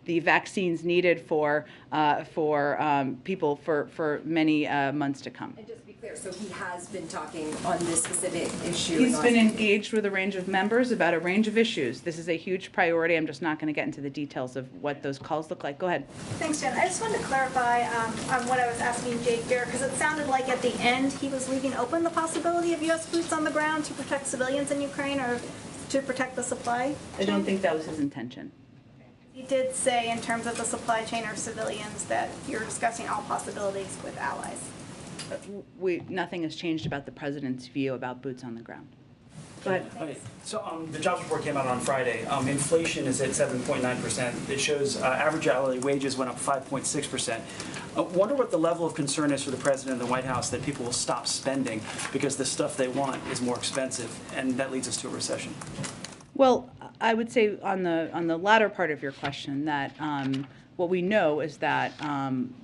the vaccines needed for people for many months to come. And just to be clear, so he has been talking on this specific issue? He's been engaged with a range of members about a range of issues. This is a huge priority. I'm just not going to get into the details of what those calls look like. Go ahead. Thanks, Jen. I just wanted to clarify on what I was asking Jake there, because it sounded like at the end he was leaving open the possibility of U.S. boots on the ground to protect civilians in Ukraine or to protect the supply chain. I don't think that was his intention. He did say in terms of the supply chain or civilians that you're discussing all possibilities with allies. Nothing has changed about the president's view about boots on the ground. Go ahead. Okay. So the jobs report came out on Friday. Inflation is at 7.9%. It shows average hourly wages went up 5.6%. Wonder what the level of concern is for the president and the White House that people will stop spending because the stuff they want is more expensive, and that leads us to a recession. Well, I would say on the latter part of your question that what we know is that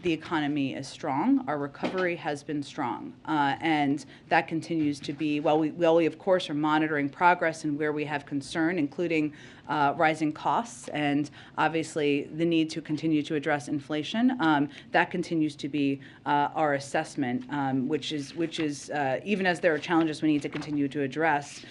the economy is strong. Our recovery has been strong, and that continues to be. While we of course are monitoring progress and where we have concern, including rising costs and obviously the need to continue to address inflation. That continues to be our assessment, which is even as there are challenges we need to continue to address,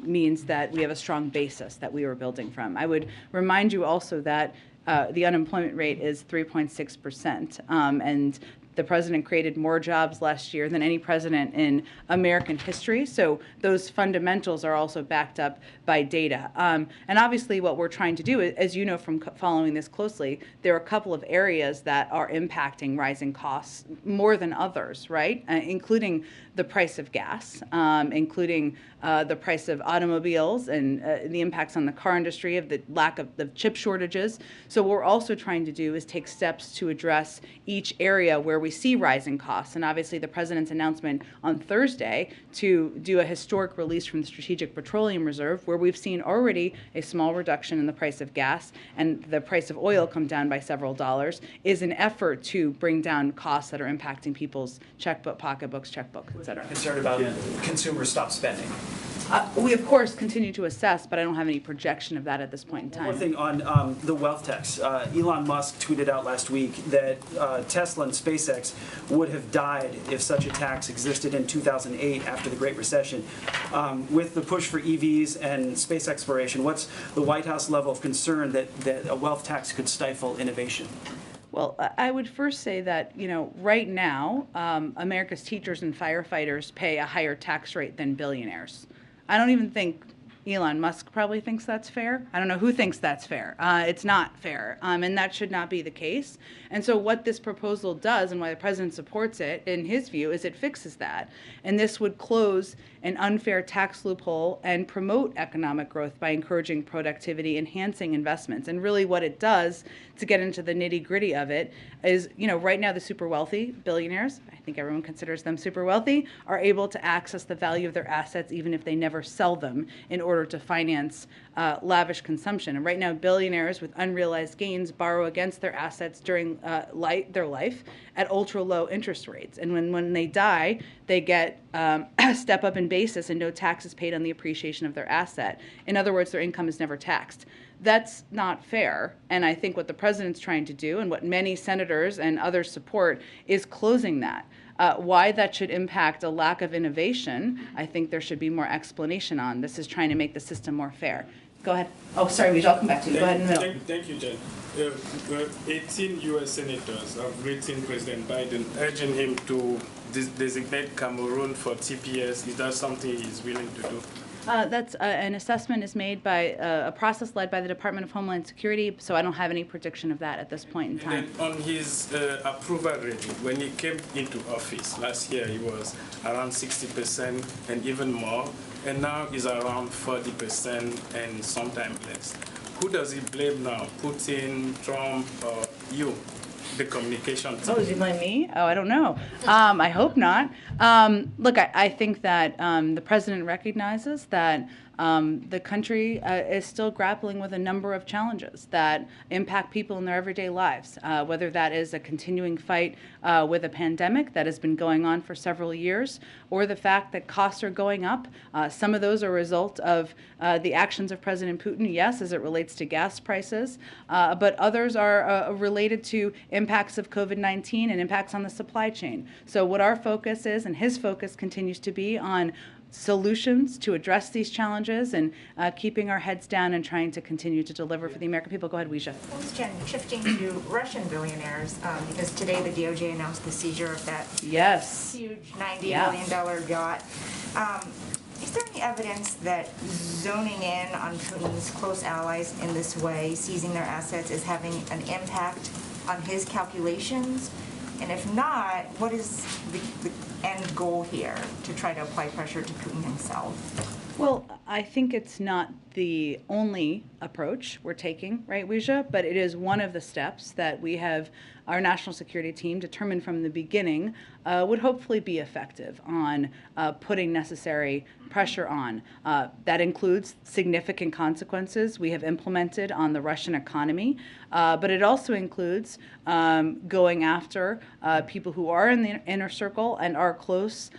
means that we have a strong basis that we are building from. I would remind you also that the unemployment rate is 3.6%, and the president created more jobs last year than any president in American history. So those fundamentals are also backed up by data. And obviously what we're trying to do, as you know from following this closely, there are a couple of areas that are impacting rising costs more than others, right? Including the price of gas, including the price of automobiles and the impacts on the car industry of the lack of the chip shortages. So what we're also trying to do is take steps to address each area where we see rising costs. And obviously the president's announcement on Thursday to do a historic release from the Strategic Petroleum Reserve, where we've seen already a small reduction in the price of gas and the price of oil come down by several dollars, is an effort to bring down costs that are impacting people's checkbook, pocketbooks, checkbook, et cetera. Concerned about consumers stop spending. We, of course, continue to assess, but I don't have any projection of that at this point in time. One thing on the wealth tax. Elon Musk tweeted out last week that Tesla and SpaceX would have died if such a tax existed in 2008 after the Great Recession. With the push for EVs and space exploration, what's the White House level of concern that a wealth tax could stifle innovation? Well, I would first say that, right now, America's teachers and firefighters pay a higher tax rate than billionaires. I don't even think Elon Musk probably thinks that's fair. I don't know who thinks that's fair. It's not fair, and that should not be the case. And so what this proposal does, and why the president supports it, in his view, is it fixes that. And this would close an unfair tax loophole and promote economic growth by encouraging productivity, enhancing investments. And really what it does, to get into the nitty-gritty of it, is, right now the super wealthy billionaires, I think everyone considers them super wealthy, are able to access the value of their assets even if they never sell them in order to finance lavish consumption. And right now, billionaires with unrealized gains borrow against their assets during their life at ultra-low interest rates. And when they die, they get a step up in basis and no taxes paid on the appreciation of their asset. In other words, their income is never taxed. That's not fair, and I think what the president's trying to do, and what many senators and others support, is closing that. Why that should impact a lack of innovation, I think there should be more explanation on. This is trying to make the system more fair. Go ahead. Oh, sorry, I'll come back to you. Go ahead in the middle. Thank you, Jen. 18 U.S. senators have written President Biden urging him to designate Cameroon for TPS. Is that something he's willing to do? That's an assessment is made by a process led by the Department of Homeland Security, so I don't have any prediction of that at this point in time. And then on his approval rating, when he came into office last year, he was around 60% and even more, and now he's around 40% and sometimes less. Who does he blame now? Putin, Trump, or you? The communication team. Oh, does he blame me? Oh, I don't know. I hope not. Look, I think that the president recognizes that the country is still grappling with a number of challenges that impact people in their everyday lives, whether that is a continuing fight with a pandemic that has been going on for several years, or the fact that costs are going up. Some of those are a result of the actions of President Putin, yes, as it relates to gas prices, but others are related to impacts of COVID-19 and impacts on the supply chain. So what our focus is, and his focus continues to be on solutions to address these challenges and keeping our heads down and trying to continue to deliver for the American people. Go ahead, Weijia. Thanks, Jen. Shifting to Russian billionaires, because today the DOJ announced the seizure of that huge $90 billion yacht. Is there any evidence that zoning in on Putin's close allies in this way, seizing their assets, is having an impact on his calculations? And if not, what is the end goal here to try to apply pressure to Putin himself? Well, I think it's not the only approach we're taking, right, Weijia? But it is one of the steps that we have, our national security team determined from the beginning would hopefully be effective on putting necessary pressure on. That includes significant consequences we have implemented on the Russian economy, but it also includes going after people who are in the inner circle and are close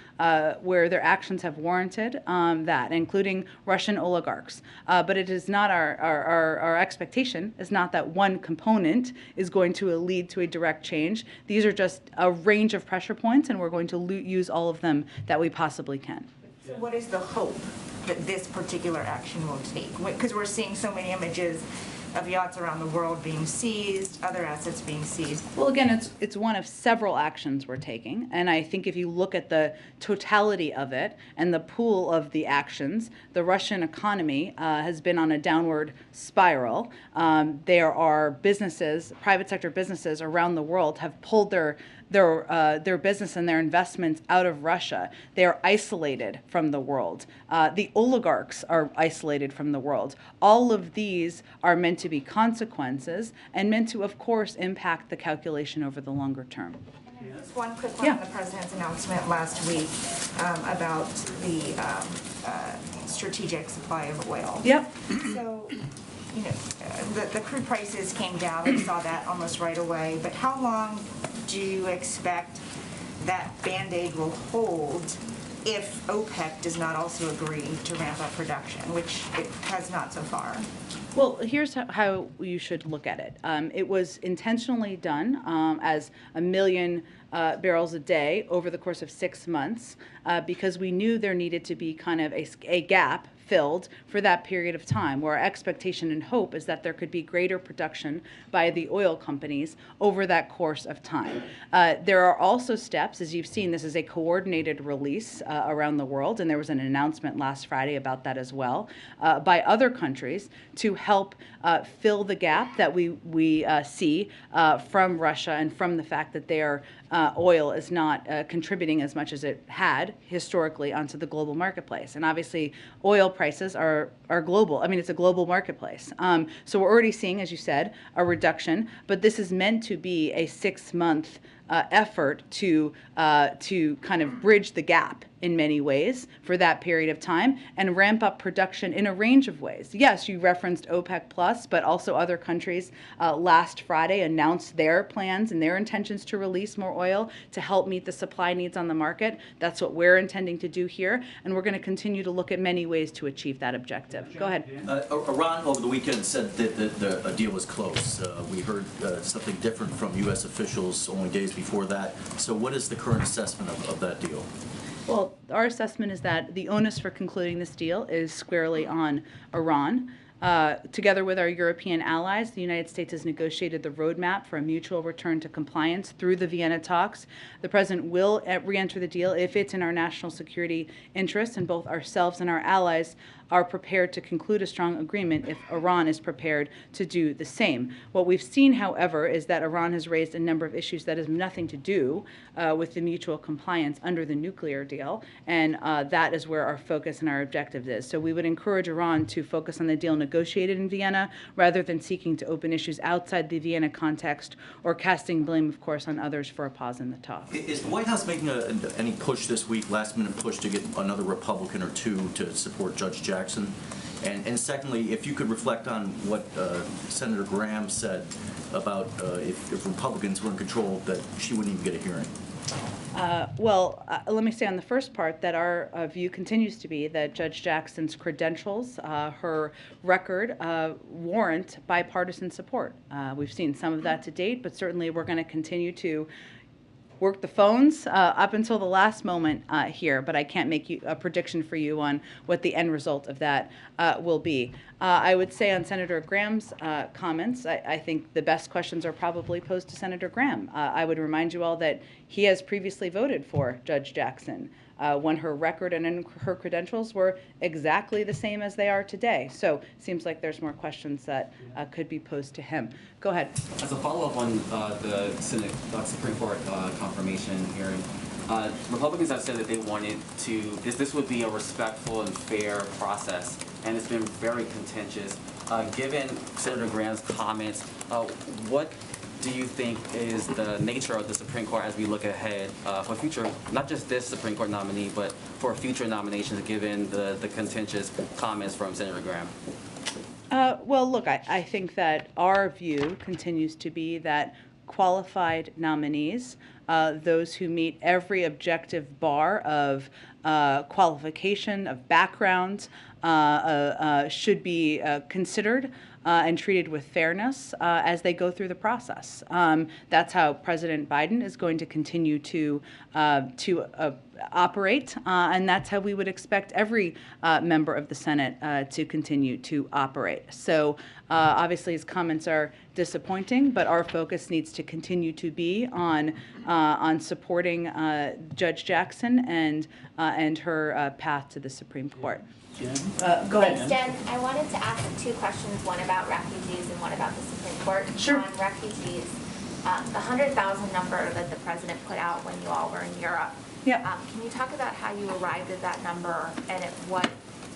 where their actions have warranted that, including Russian oligarchs. But it is not our expectation is not that one component is going to lead to a direct change. These are just a range of pressure points, and we're going to use all of them that we possibly can. So what is the hope that this particular action will take? Because we're seeing so many images of yachts around the world being seized, other assets being seized. Well, again, it's one of several actions we're taking, and I think if you look at the totality of it and the pool of the actions, the Russian economy has been on a downward spiral. There are businesses, private sector businesses around the world have pulled their business and their investments out of Russia. They are isolated from the world. The oligarchs are isolated from the world. All of these are meant to be consequences and meant to, of course, impact the calculation over the longer term. Just one quick one on the president's announcement last week about the strategic supply of oil. Yep. So, you know, the crude prices came down. We saw that almost right away. But how long do you expect that Band-Aid will hold if OPEC does not also agree to ramp up production, which it has not so far? Well, here's how you should look at it. It was intentionally done as 1 million barrels a day over the course of 6 months because we knew there needed to be kind of a gap filled for that period of time, where our expectation and hope is that there could be greater production by the oil companies over that course of time. There are also steps, as you've seen, this is a coordinated release around the world, and there was an announcement last Friday about that as well, by other countries to help fill the gap that we see from Russia and from the fact that their oil is not contributing as much as it had historically onto the global marketplace. And obviously, oil prices are global. I mean, it's a global marketplace. So we're already seeing, as you said, a reduction, but this is meant to be a 6-month effort to kind of bridge the gap in many ways for that period of time and ramp up production in a range of ways. Yes, you referenced OPEC Plus, but also other countries last Friday announced their plans and their intentions to release more oil to help meet the supply needs on the market. That's what we're intending to do here, and we're going to continue to look at many ways to achieve that objective. Go ahead. Iran over the weekend said that a deal was close. We heard something different from U.S. officials only days before that. So what is the current assessment of that deal? Well, our assessment is that the onus for concluding this deal is squarely on Iran. Together with our European allies, the United States has negotiated the roadmap for a mutual return to compliance through the Vienna talks. The President will re-enter the deal if it's in our national security interests, and both ourselves and our allies are prepared to conclude a strong agreement if Iran is prepared to do the same. What we've seen, however, is that Iran has raised a number of issues that have nothing to do with the mutual compliance under the nuclear deal, and that is where our focus and our objective is. So we would encourage Iran to focus on the deal negotiated in Vienna rather than seeking to open issues outside the Vienna context or casting blame, of course, on others for a pause in the talks. Is the White House making any push this week, last-minute push, to get another Republican or two to support Judge Jackson? And secondly, if you could reflect on what Senator Graham said about if Republicans were in control, that she wouldn't even get a hearing. Let me say on the first part that our view continues to be that Judge Jackson's credentials, her record, warrant bipartisan support. We've seen some of that to date, but certainly we're going to continue to work the phones up until the last moment here, but I can't make a prediction for you on what the end result of that will be. I would say on Senator Graham's comments, I think the best questions are probably posed to Senator Graham. I would remind you all that he has previously voted for Judge Jackson when her record and her credentials were exactly the same as they are today. So it seems like there's more questions that could be posed to him. Go ahead. As a follow-up on the Supreme Court confirmation hearing, Republicans have said that they wanted to, this would be a respectful and fair process, and it's been very contentious. Given Senator Graham's comments, what do you think is the nature of the Supreme Court as we look ahead for future, not just this Supreme Court nominee, but for future nominations, given the contentious comments from Senator Graham? Well, look, I think that our view continues to be that qualified nominees, those who meet every objective bar of qualification, of background, should be considered and treated with fairness as they go through the process. That's how President Biden is going to continue to operate, and that's how we would expect every member of the Senate to continue to operate. So obviously his comments are disappointing, but our focus needs to continue to be on supporting Judge Jackson and her path to the Supreme Court. Go ahead. Jen, I wanted to ask 2 questions, one about refugees and one about the Supreme Court. Sure. On refugees, the 100,000 number that the president put out when you all were in Europe. Yeah. Can you talk about how you arrived at that number and what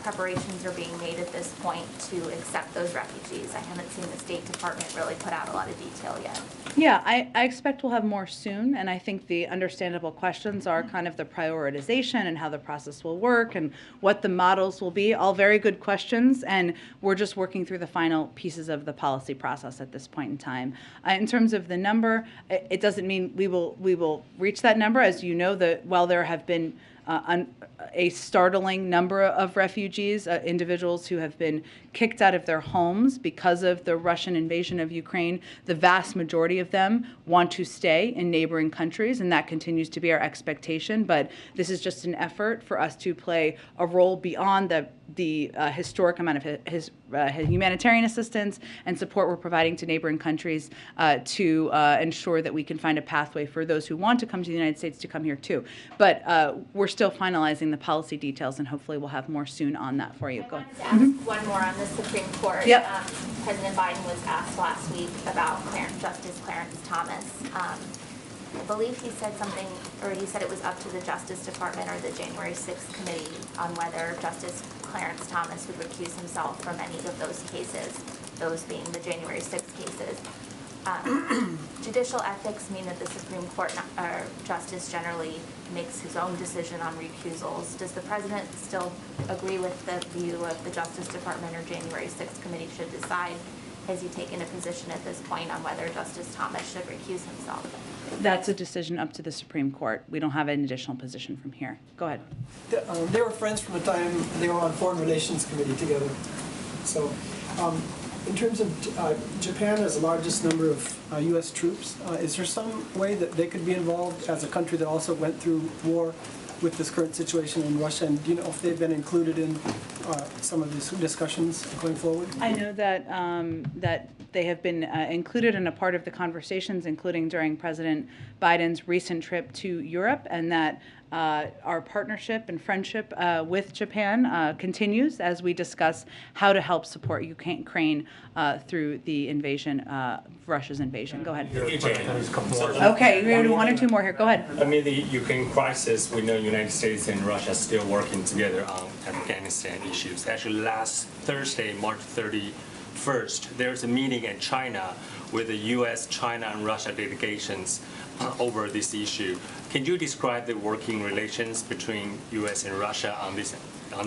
preparations are being made at this point to accept those refugees? I haven't seen the State Department really put out a lot of detail yet. Yeah, I expect we'll have more soon, and I think the understandable questions are kind of the prioritization and how the process will work and what the models will be. All very good questions, and we're just working through the final pieces of the policy process at this point in time. In terms of the number, it doesn't mean we will reach that number. As you know, while there have been a startling number of refugees, individuals who have been kicked out of their homes because of the Russian invasion of Ukraine. The vast majority of them want to stay in neighboring countries, and that continues to be our expectation. But this is just an effort for us to play a role beyond the the historic amount of his humanitarian assistance and support we're providing to neighboring countries to ensure that we can find a pathway for those who want to come to the United States to come here too. But we're still finalizing the policy details, and hopefully we'll have more soon on that for you. Go ahead. I wanted to ask one more on the Supreme Court. Yep. President Biden was asked last week about Justice Clarence Thomas. I believe he said something, or he said it was up to the Justice Department or the January 6th committee on whether Justice Clarence Thomas would recuse himself from any of those cases, those being the January 6th cases. Judicial ethics mean that the Supreme Court justice generally makes his own decision on recusals. Does the president still agree with the view of the Justice Department or January 6th committee should decide? Has he taken a position at this point on whether Justice Thomas should recuse himself? That's a decision up to the Supreme Court. We don't have an additional position from here. Go ahead. They were friends from the time they were on Foreign Relations Committee together. So in terms of Japan has the largest number of U.S. troops, is there some way that they could be involved as a country that also went through war with this current situation in Russia? And do you know if they've been included in some of these discussions going forward? I know that that they have been included in a part of the conversations, including during President Biden's recent trip to Europe, and that our partnership and friendship with Japan continues as we discuss how to help support Ukraine through the invasion, Russia's invasion. Go ahead. Okay, we have one or two more here. Go ahead. Amid the Ukraine crisis, we know United States and Russia are still working together on Afghanistan issues. Actually, last Thursday, March 31st, there's a meeting in China with the U.S., China, and Russia delegations over this issue. Can you describe the working relations between U.S. and Russia on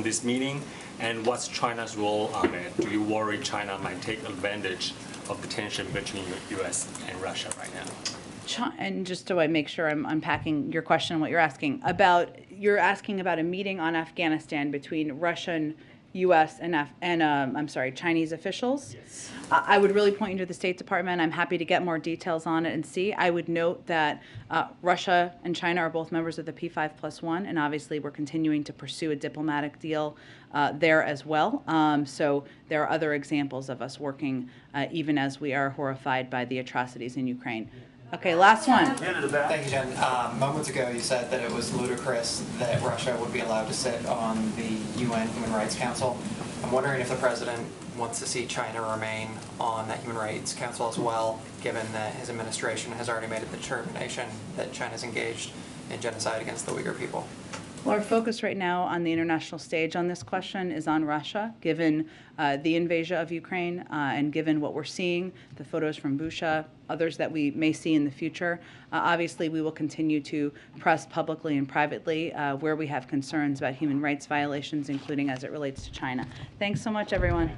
this meeting, and what's China's role on it? Do you worry China might take advantage of the tension between U.S. and Russia right now? And just so I make sure I'm unpacking your question and what you're asking about, a meeting on Afghanistan between Russian, U.S. and Chinese officials. Yes. I would really point you to the State Department. I'm happy to get more details on it and see. I would note that Russia and China are both members of the P5+1, and obviously we're continuing to pursue a diplomatic deal there as well. So there are other examples of us working even as we are horrified by the atrocities in Ukraine. Okay, last one. Thank you, Jen. Moments ago, you said that it was ludicrous that Russia would be allowed to sit on the UN Human Rights Council. I'm wondering if the president wants to see China remain on that Human Rights Council as well, given that his administration has already made a determination that China's engaged in genocide against the Uyghur people. Well, our focus right now on the international stage on this question is on Russia, given the invasion of Ukraine and given what we're seeing, the photos from Bucha, others that we may see in the future. Obviously, we will continue to press publicly and privately where we have concerns about human rights violations, including as it relates to China. Thanks so much, everyone.